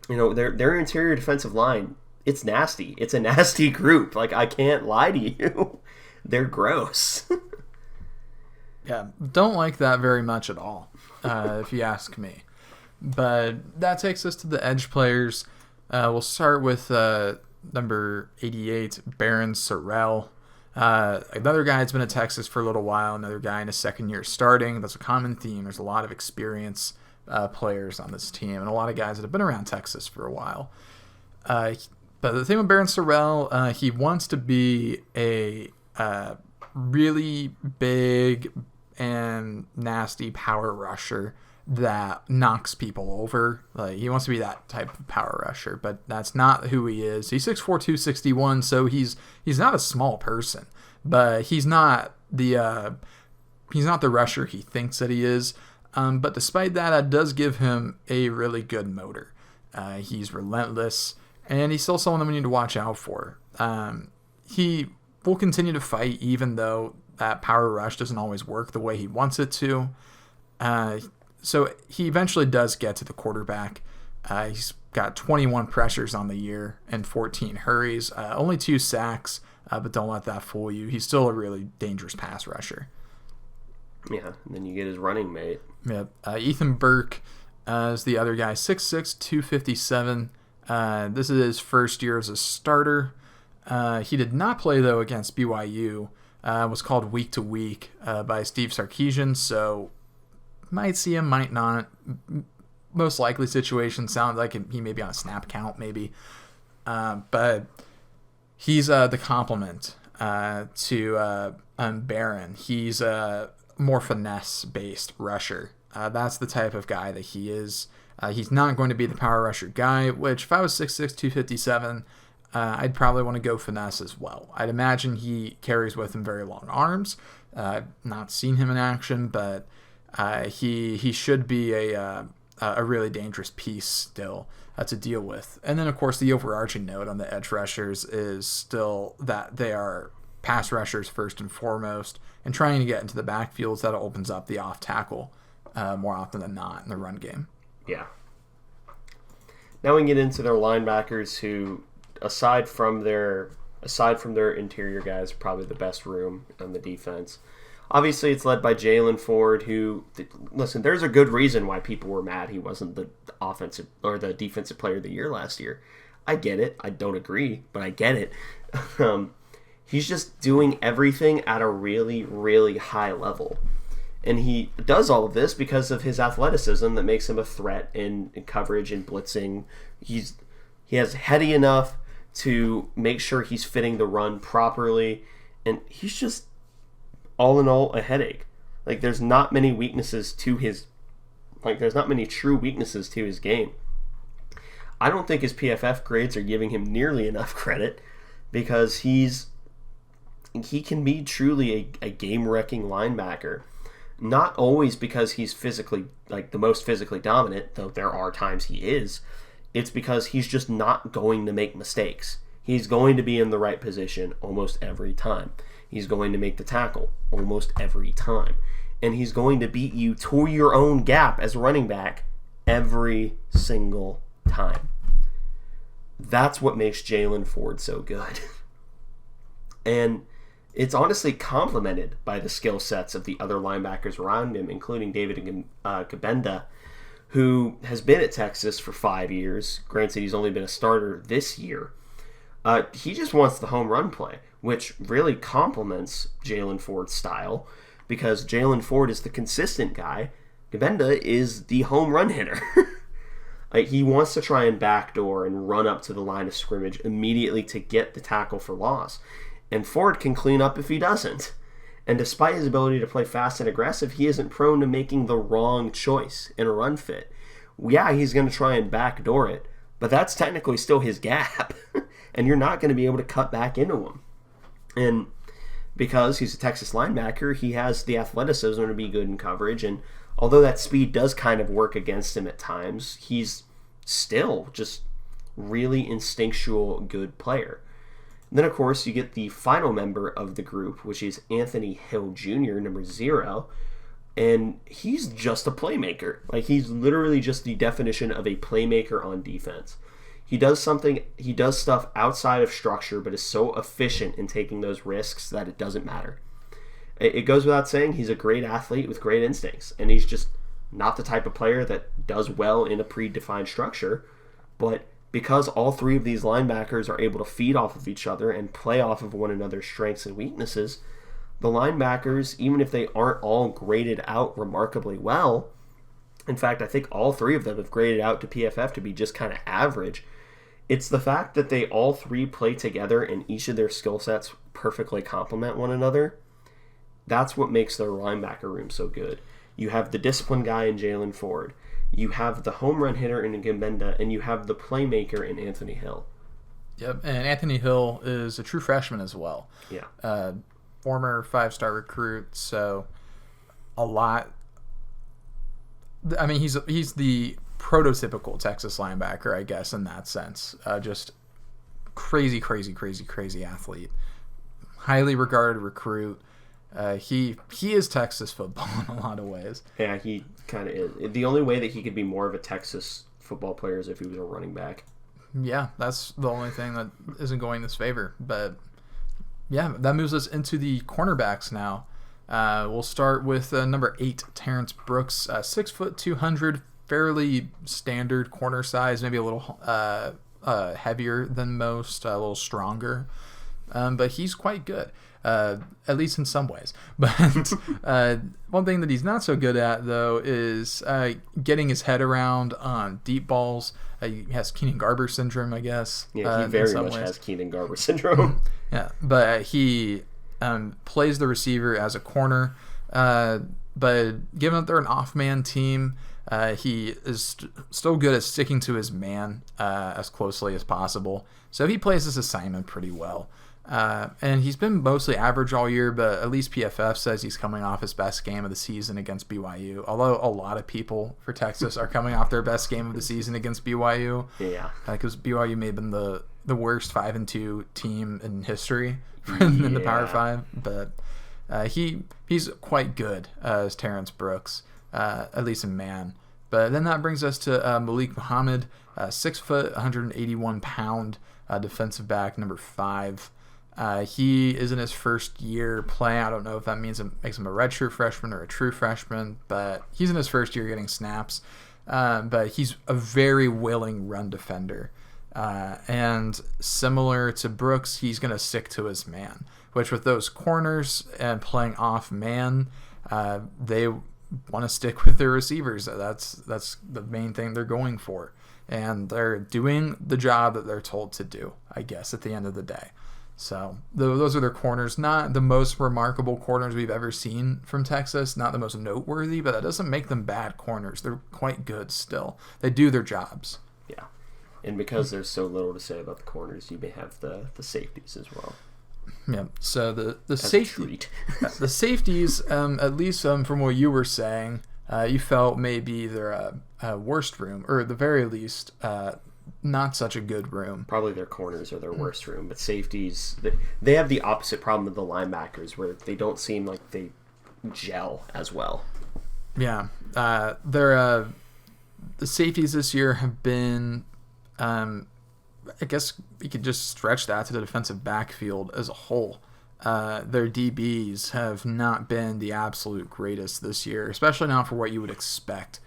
their interior defensive line, it's nasty. It's a nasty group. I can't lie to you. They're gross. Yeah, don't like that very much at all, if you ask me. But that takes us to the edge players. We'll start with number 88, Barron Sorrell. Another guy that's been at Texas for a little while, another guy in his second year starting. That's a common theme. There's a lot of experience players on this team and a lot of guys that have been around Texas for a while. But the thing with Barron Sorrell, he wants to be a really big and nasty power rusher that knocks people over. He wants to be that type of power rusher, but that's not who he is. He's 6'4", 261, so he's not a small person, but he's not the rusher he thinks that he is. But despite that does give him a really good motor. He's relentless, and he's still someone that we need to watch out for. He will continue to fight even though that power rush doesn't always work the way he wants it to. So he eventually does get to the quarterback. He's got 21 pressures on the year and 14 hurries. Only 2 sacks, but don't let that fool you. He's still a really dangerous pass rusher. Yeah, and then you get his running mate. Yep. Ethan Burke is the other guy, 6'6", 257. This is his first year as a starter. He did not play, though, against BYU. Was called week to week by Steve Sarkisian, so might see him, might not. Most likely situation sounds like he may be on a snap count, maybe. But he's the complement to Barron. He's a more finesse-based rusher. That's the type of guy that he is. He's not going to be the power rusher guy, which if I was 6'6", 257, I'd probably want to go finesse as well. I'd imagine he carries with him very long arms. Not seen him in action, but he should be a really dangerous piece still to deal with. And then, of course, the overarching note on the edge rushers is still that they are pass rushers first and foremost, and trying to get into the backfields that opens up the off tackle more often than not in the run game. Yeah. Now we can get into their linebackers, who, aside from their interior guys, probably the best room on the defense. Obviously, it's led by Jalen Ford, who, listen, there's a good reason why people were mad he wasn't the offensive or the defensive player of the year last year. I get it. I don't agree, but I get it. He's just doing everything at a really, really high level. And he does all of this because of his athleticism that makes him a threat in coverage and blitzing. He has heady enough to make sure he's fitting the run properly. And he's just, all in all, a headache. Like, there's not many weaknesses to his... Like, there's not many true weaknesses to his game. I don't think his PFF grades are giving him nearly enough credit because he can be truly a game-wrecking linebacker. Not always because he's physically, like, the most physically dominant, though there are times he is. It's because he's just not going to make mistakes. He's going to be in the right position almost every time. He's going to make the tackle almost every time. And he's going to beat you to your own gap as a running back every single time. That's what makes Jalen Ford so good. And it's honestly complemented by the skill sets of the other linebackers around him, including David Gabenda, who has been at Texas for 5 years. Granted, he's only been a starter this year. He just wants the home run play, which really complements Jalen Ford's style, because Jalen Ford is the consistent guy. Gabenda is the home run hitter. He wants to try and backdoor and run up to the line of scrimmage immediately to get the tackle for loss. And Ford can clean up if he doesn't. And despite his ability to play fast and aggressive, he isn't prone to making the wrong choice in a run fit. Yeah, he's going to try and backdoor it, but that's technically still his gap. And you're not going to be able to cut back into him. And because he's a Texas linebacker, he has the athleticism to be good in coverage. And although that speed does kind of work against him at times, he's still just really instinctual good player. And then, of course, you get the final member of the group, which is Anthony Hill Jr., number 0. And he's just a playmaker. Like, he's literally just the definition of a playmaker on defense. He does stuff outside of structure, but is so efficient in taking those risks that it doesn't matter. It goes without saying he's a great athlete with great instincts, and he's just not the type of player that does well in a predefined structure. But because all three of these linebackers are able to feed off of each other and play off of one another's strengths and weaknesses, the linebackers, even if they aren't all graded out remarkably well, in fact, I think all three of them have graded out to PFF to be just kind of average. It's the fact that they all three play together and each of their skill sets perfectly complement one another. That's what makes their linebacker room so good. You have the disciplined guy in Jalen Ford. You have the home run hitter in Gabenda, and you have the playmaker in Anthony Hill. Yep, and Anthony Hill is a true freshman as well. Yeah. Former 5-star recruit, so a lot. I mean, he's the prototypical Texas linebacker, I guess, in that sense. Just crazy athlete. Highly regarded recruit. He is Texas football in a lot of ways. Yeah, he kind of is. The only way that he could be more of a Texas football player is if he was a running back. Yeah, that's the only thing that isn't going this favor. But yeah, that moves us into the cornerbacks now. We'll start with number 8, Terrence Brooks, 6 foot 200, fairly standard corner size, maybe a little heavier than most, a little stronger, but he's quite good. At least in some ways. But one thing that he's not so good at, though, is getting his head around on deep balls. He has Keenan-Garber syndrome, I guess. Yeah, he very much has Keenan-Garber syndrome. Yeah, but he plays the receiver as a corner. But given that they're an off-man team, he is still good at sticking to his man as closely as possible. So he plays this assignment pretty well. And he's been mostly average all year, but at least PFF says he's coming off his best game of the season against BYU. Although a lot of people for Texas are coming off their best game of the season against BYU. Yeah. Because BYU may have been the worst 5-2 team in history in the Power 5. But he's quite good as Terrence Brooks, at least in man. But then that brings us to Malik Muhammad, 6 foot, 181 pound defensive back, number 5. He is in his first year playing. I don't know if that means it makes him a redshirt freshman or a true freshman, but he's in his first year getting snaps. But he's a very willing run defender. And similar to Brooks, he's going to stick to his man, which with those corners and playing off man, they want to stick with their receivers. That's the main thing they're going for. And they're doing the job that they're told to do, I guess, at the end of the day. So those are their corners. Not the most remarkable corners we've ever seen from Texas. Not the most noteworthy, but that doesn't make them bad corners. They're quite good still. They do their jobs. Yeah. And because there's so little to say about the corners, you may have the safeties as well. Yeah. So the the safeties, at least from what you were saying, you felt maybe their worst room, or at the very least, not such a good room. Probably their corners are their worst room, but safeties, they have the opposite problem of the linebackers, where they don't seem like they gel as well. Yeah. The safeties this year have been, I guess we could just stretch that to the defensive backfield as a whole. Their DBs have not been the absolute greatest this year, especially not for what you would expect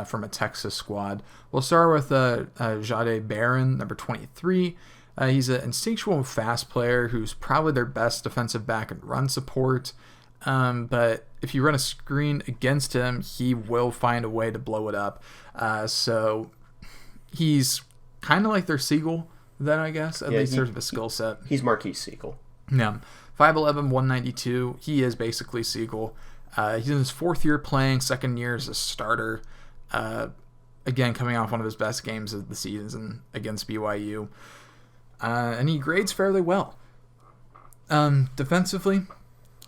from a Texas squad. We'll start with Jade Barron, number 23. He's an instinctual fast player who's probably their best defensive back in run support. But if you run a screen against him, he will find a way to blow it up. So he's kind of like their Siegel, then, I guess. At least there's a skill set. He's Marquise Siegel. Yeah. 5'11", 192. He is basically Siegel. He's in his fourth year playing, second year as a starter. Again, coming off one of his best games of the season against BYU. And he grades fairly well. Defensively,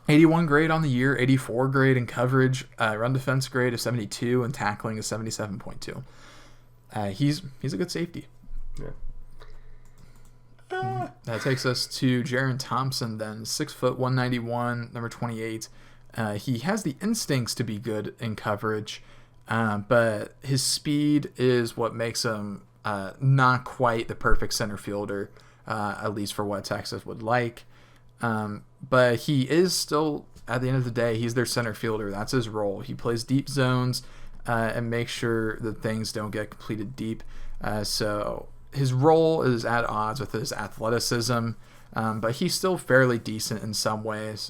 81 grade on the year, 84 grade in coverage, run defense grade of 72, and tackling is 77.2. He's a good safety. Yeah. That takes us to Jaron Thompson then, 6 foot 191, number 28. He has the instincts to be good in coverage, but his speed is what makes him not quite the perfect center fielder, at least for what Texas would like. But he is still, at the end of the day, he's their center fielder. That's his role. He plays deep zones and makes sure that things don't get completed deep. So his role is at odds with his athleticism, but he's still fairly decent in some ways.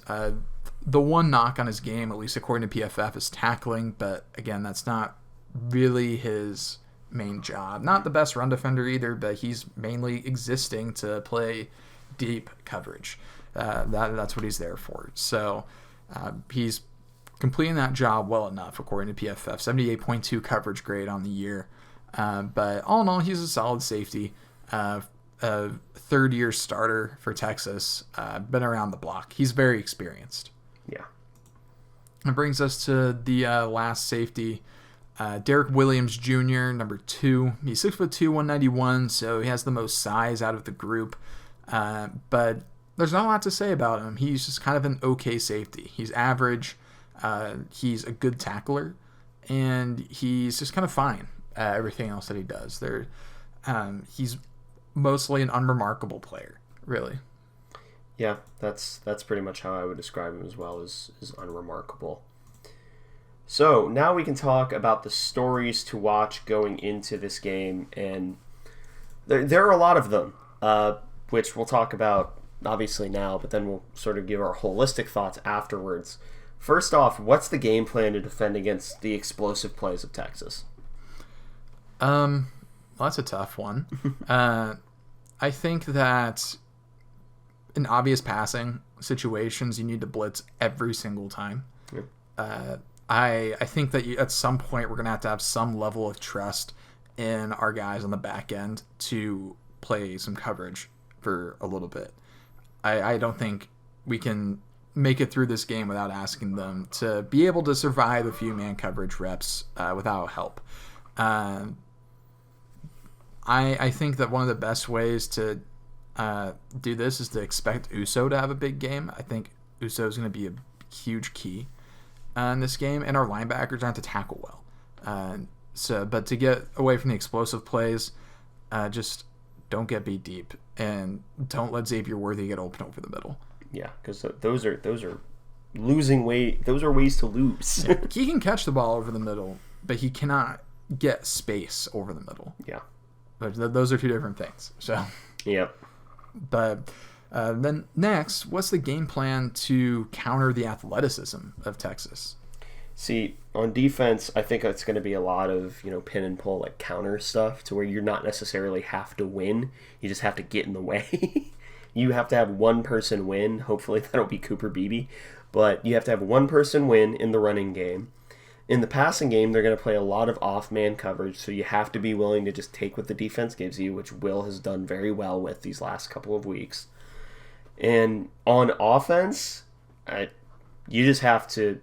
The one knock on his game, at least according to PFF, is tackling, but again, that's not really his main job. Not the best run defender either, but he's mainly existing to play deep coverage. That's what he's there for. So he's completing that job well enough, according to PFF. 78.2 coverage grade on the year. But all in all, he's a solid safety. A third-year starter for Texas. Been around the block. He's very experienced. Yeah. That brings us to the last safety, Derek Williams Jr., number 2. He's 6'2", 191, so he has the most size out of the group. But there's not a lot to say about him. He's just kind of an okay safety. He's average. He's a good tackler, and he's just kind of fine at everything else that he does. He's mostly an unremarkable player, really. Yeah, that's pretty much how I would describe him as well, as unremarkable. So now we can talk about the stories to watch going into this game, and there are a lot of them, which we'll talk about obviously now, but then we'll sort of give our holistic thoughts afterwards. First off, what's the game plan to defend against the explosive plays of Texas? Well, that's a tough one. I think that in obvious passing situations, you need to blitz every single time. Yep. I think that at some point we're going to have some level of trust in our guys on the back end to play some coverage for a little bit. I don't think we can make it through this game without asking them to be able to survive a few man coverage reps without help. I think that one of the best ways to do this is to expect Uso to have a big game. I think Uso is going to be a huge key in this game, and our linebackers have to tackle well. But to get away from the explosive plays, just don't get beat deep, and don't let Xavier Worthy get open over the middle. Yeah, because those are losing weight. Those are ways to lose. Yeah, he can catch the ball over the middle, but he cannot get space over the middle. Yeah. Those are two different things. So, Yep. but then next, what's the game plan to counter the athleticism of Texas? See, on defense, I think it's going to be a lot of, pin and pull, like counter stuff to where you're not necessarily have to win. You just have to get in the way. You have to have one person win. Hopefully that'll be Cooper Beebe. But you have to have one person win in the running game. In the passing game, they're going to play a lot of off-man coverage, so you have to be willing to just take what the defense gives you, which Will has done very well with these last couple of weeks. And on offense, you just have to...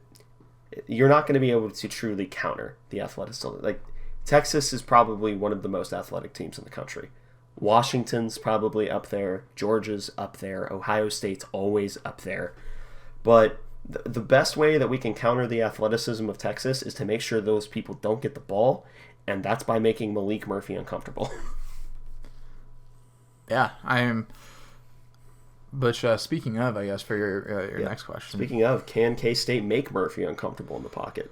You're not going to be able to truly counter the athleticism. Like, Texas is probably one of the most athletic teams in the country. Washington's probably up there. Georgia's up there. Ohio State's always up there. But the best way that we can counter the athleticism of Texas is to make sure those people don't get the ball, and that's by making Malik Murphy uncomfortable. Yeah, I am. But speaking of, I guess, for your next question. Speaking of, can K-State make Murphy uncomfortable in the pocket?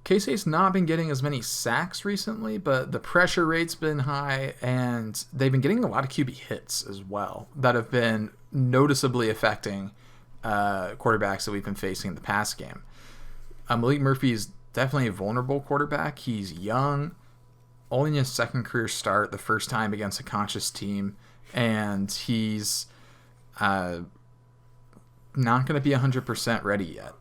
K-State's not been getting as many sacks recently, but the pressure rate's been high, and they've been getting a lot of QB hits as well that have been noticeably affecting quarterbacks that we've been facing in the pass game. Malik Murphy is definitely a vulnerable quarterback. He's young, only in his second career start, the first time against a conscious team, and he's not going to be 100% ready yet.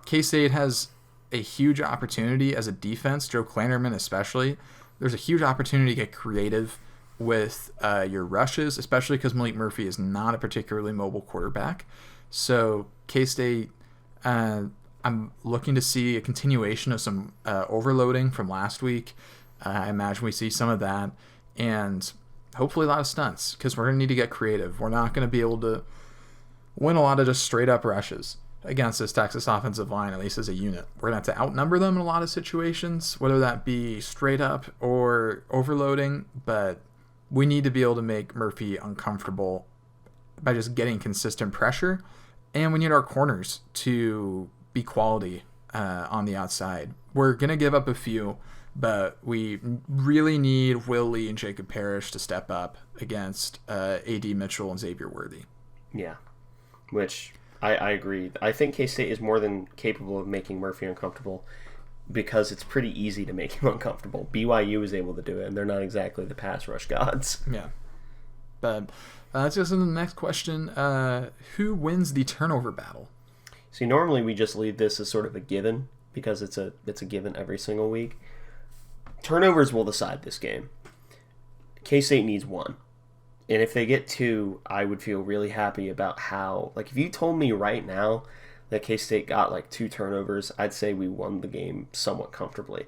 K-State has a huge opportunity as a defense, Joe Klanderman especially. There's a huge opportunity to get creative with your rushes, especially because Malik Murphy is not a particularly mobile quarterback. So K-State, I'm looking to see a continuation of some overloading from last week. I imagine we see some of that, and hopefully a lot of stunts, because we're going to need to get creative. We're not going to be able to win a lot of just straight up rushes against this Texas offensive line, at least as a unit. We're going to have to outnumber them in a lot of situations, whether that be straight up or overloading, but we need to be able to make Murphy uncomfortable by just getting consistent pressure, and we need our corners to be quality on the outside. We're going to give up a few, but we really need Will Lee and Jacob Parrish to step up against A.D. Mitchell and Xavier Worthy. Yeah, which I agree. I think K-State is more than capable of making Murphy uncomfortable because it's pretty easy to make him uncomfortable. BYU is able to do it, and they're not exactly the pass rush gods. Yeah. But let's go to the next question. Who wins the turnover battle? See, normally we just leave this as sort of a given because it's a given every single week. Turnovers will decide this game. K-State needs one. And if they get two, I would feel really happy about how... Like, if you told me right now that K-State got, like, 2 turnovers, I'd say we won the game somewhat comfortably.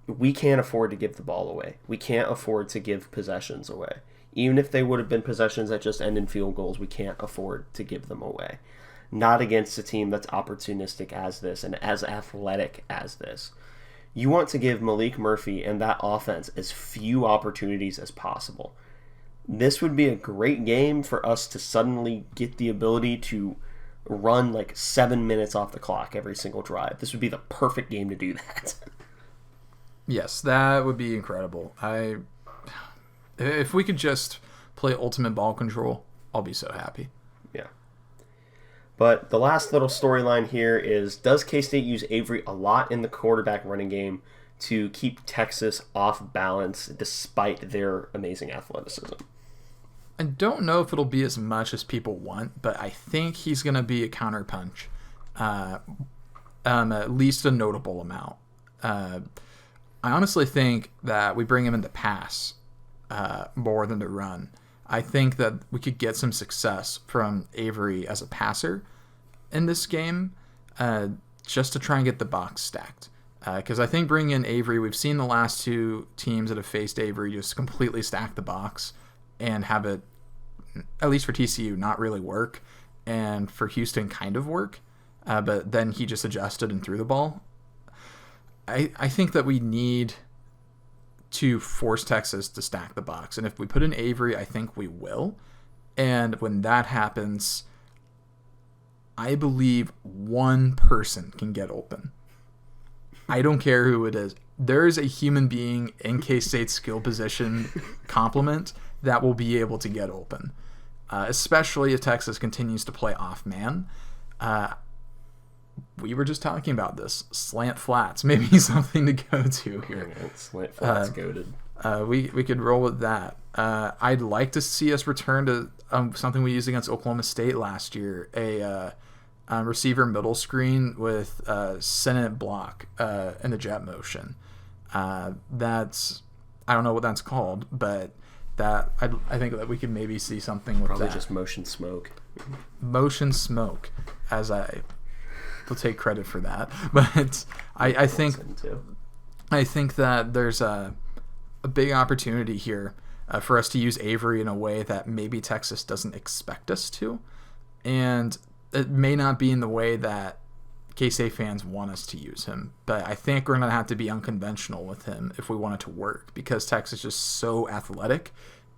We can't afford to give the ball away. We can't afford to give possessions away. Even if they would have been possessions that just end in field goals, we can't afford to give them away. Not against a team that's opportunistic as this and as athletic as this. You want to give Malik Murphy and that offense as few opportunities as possible. This would be a great game for us to suddenly get the ability to run like 7 minutes off the clock every single drive. This would be the perfect game to do that. Yes, that would be incredible. If we could just play ultimate ball control, I'll be so happy. Yeah. But the last little storyline here is, does K-State use Avery a lot in the quarterback running game to keep Texas off balance despite their amazing athleticism? I don't know if it'll be as much as people want, but I think he's going to be a counterpunch, at least a notable amount. I honestly think that we bring him in to pass more than to run. I think that we could get some success from Avery as a passer in this game, just to try and get the box stacked. Because I think bringing in Avery, we've seen the last 2 teams that have faced Avery just completely stack the box and have it, at least for TCU, not really work, and for Houston kind of work, but then he just adjusted and threw the ball. I think that we need to force Texas to stack the box, and if we put in Avery, I think we will, and when that happens, I believe one person can get open. I don't care who it is. there is a human being in K-State's skill position complement that will be able to get open, especially if Texas continues to play off man. We were just talking about this. Slant flats, maybe something to go to here. Slant flats goated. We could roll with that. I'd like to see us return to something we used against Oklahoma State last year, a receiver middle screen with Senate block in the jet motion. That's, I don't know what that's called, but that I think that we could maybe see something with Probably that. just motion smoke. Motion smoke, as I will take credit for that. But I think that there's a big opportunity here for us to use Avery in a way that maybe Texas doesn't expect us to, and it may not be in the way that K-State fans want us to use him, but I think we're going to have to be unconventional with him if we want it to work, because Texas is just so athletic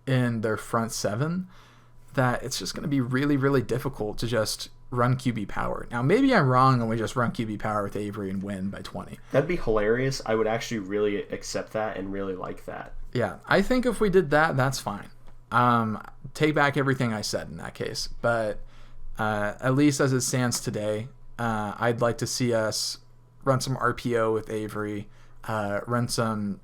in their front seven that it's just going to be really, really difficult to just run QB power. Now, maybe I'm wrong and we just run QB power with Avery and win by 20. That'd be hilarious. I would actually really accept that and really like that. Yeah, I think if we did that, that's fine. Take back everything I said in that case, but at least as it stands today, I'd like to see us run some RPO with Avery, run some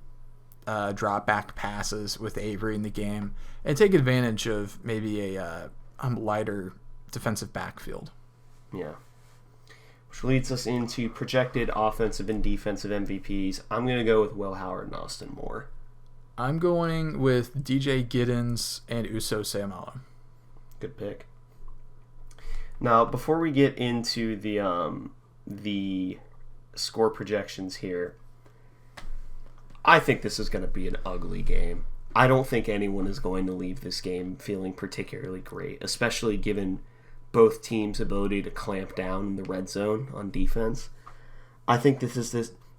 drop back passes with Avery in the game, and take advantage of maybe a lighter defensive backfield. Yeah. Which leads us into projected offensive and defensive MVPs. I'm going to go with Will Howard and Austin Moore. I'm going with DJ Giddens and Uso Seumalo. Good pick. Now, before we get into the score projections here, I think this is going to be an ugly game. I don't think anyone is going to leave this game feeling particularly great, especially given both teams' ability to clamp down in the red zone on defense. I think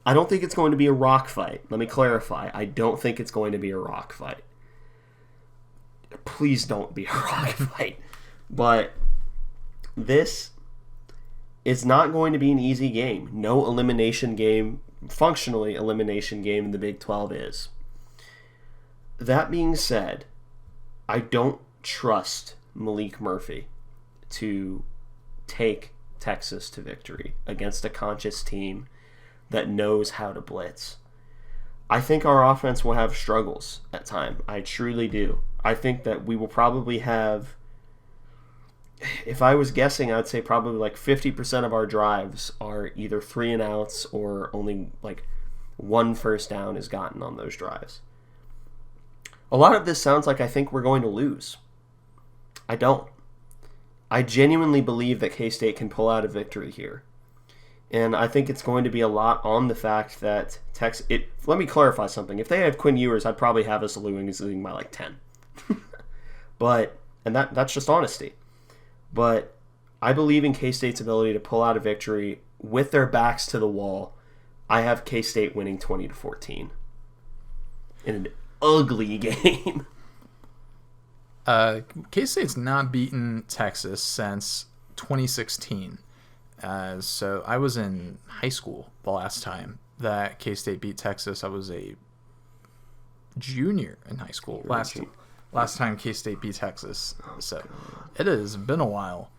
I don't think it's going to be a rock fight. Let me clarify. I don't think it's going to be a rock fight. Please don't be a rock fight. But this is not going to be an easy game. No elimination game, functionally elimination game in the Big 12 is. That being said, I don't trust Malik Murphy to take Texas to victory against a conscious team that knows how to blitz. I think our offense will have struggles at time. I truly do. I think that we will probably have, if I was guessing, I'd say probably like 50% of our drives are either 3 and outs or only like 1 first down is gotten on those drives. A lot of this sounds like I think we're going to lose. I don't. I genuinely believe that K-State can pull out a victory here. And I think it's going to be a lot on the fact that let me clarify something. If they had Quinn Ewers, I'd probably have us losing by like 10. That's just honesty. But I believe in K-State's ability to pull out a victory with their backs to the wall. I have K-State winning 20-14 in an ugly game. K-State's not beaten Texas since 2016. So I was in high school the last time that K-State beat Texas. I was a junior in high school last time K-State beat Texas. So it has been a while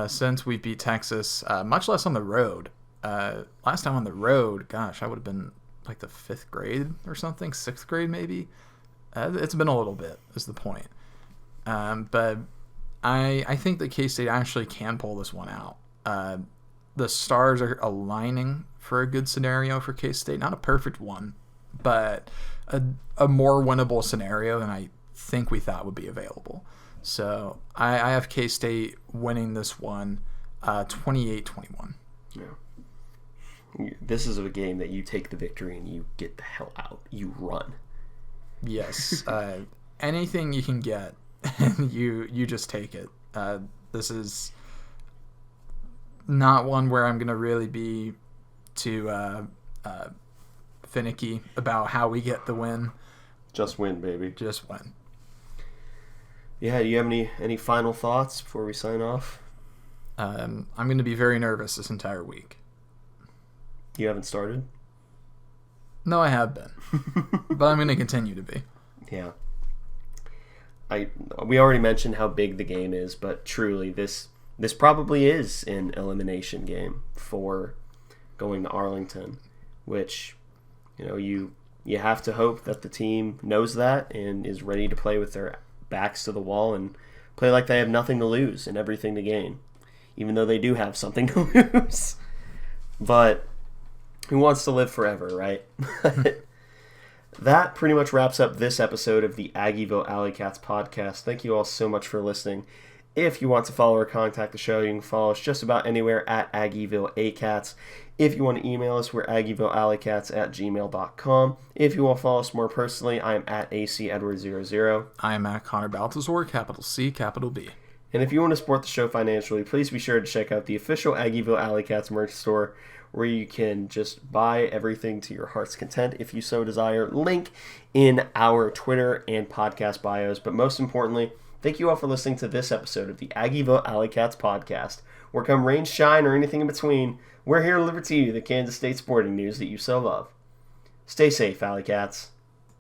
since we beat Texas, much less on the road. Last time on the road, gosh, I would have been like the 5th grade or something, 6th grade maybe. It's been a little bit is the point. But I think that K-State actually can pull this one out. The stars are aligning for a good scenario for K-State. Not a perfect one, but a more winnable scenario than I think we thought would be available. So I have K-State winning this one 28-21. Yeah. This is a game that you take the victory and you get the hell out. You run. Yes. Anything you can get, you just take it. This is not one where I'm going to really be too finicky about how we get the win. Just win, baby. Just win. Yeah, do you have any final thoughts before we sign off? I'm going to be very nervous this entire week. You haven't started? No, I have been. But I'm going to continue to be. Yeah. We already mentioned how big the game is, but truly this probably is an elimination game for going to Arlington, which, you have to hope that the team knows that and is ready to play with their backs to the wall and play like they have nothing to lose and everything to gain, even though they do have something to lose. But who wants to live forever, right? That pretty much wraps up this episode of the Aggieville Alleycats podcast. Thank you all so much for listening. If you want to follow or contact the show, you can follow us just about anywhere at Aggieville Alleycats. If you want to email us, we're aggievillealleycats@gmail.com. If you want to follow us more personally, I am at ACEdward00. I am at Connor Baltazar, capital C, capital B. And if you want to support the show financially, please be sure to check out the official Aggieville Alleycats merch store, where you can just buy everything to your heart's content if you so desire. Link in our Twitter and podcast bios. But most importantly, thank you all for listening to this episode of the Aggieville Alleycats podcast, where come rain, shine, or anything in between, we're here to deliver to you the Kansas State sporting news that you so love. Stay safe, Alleycats.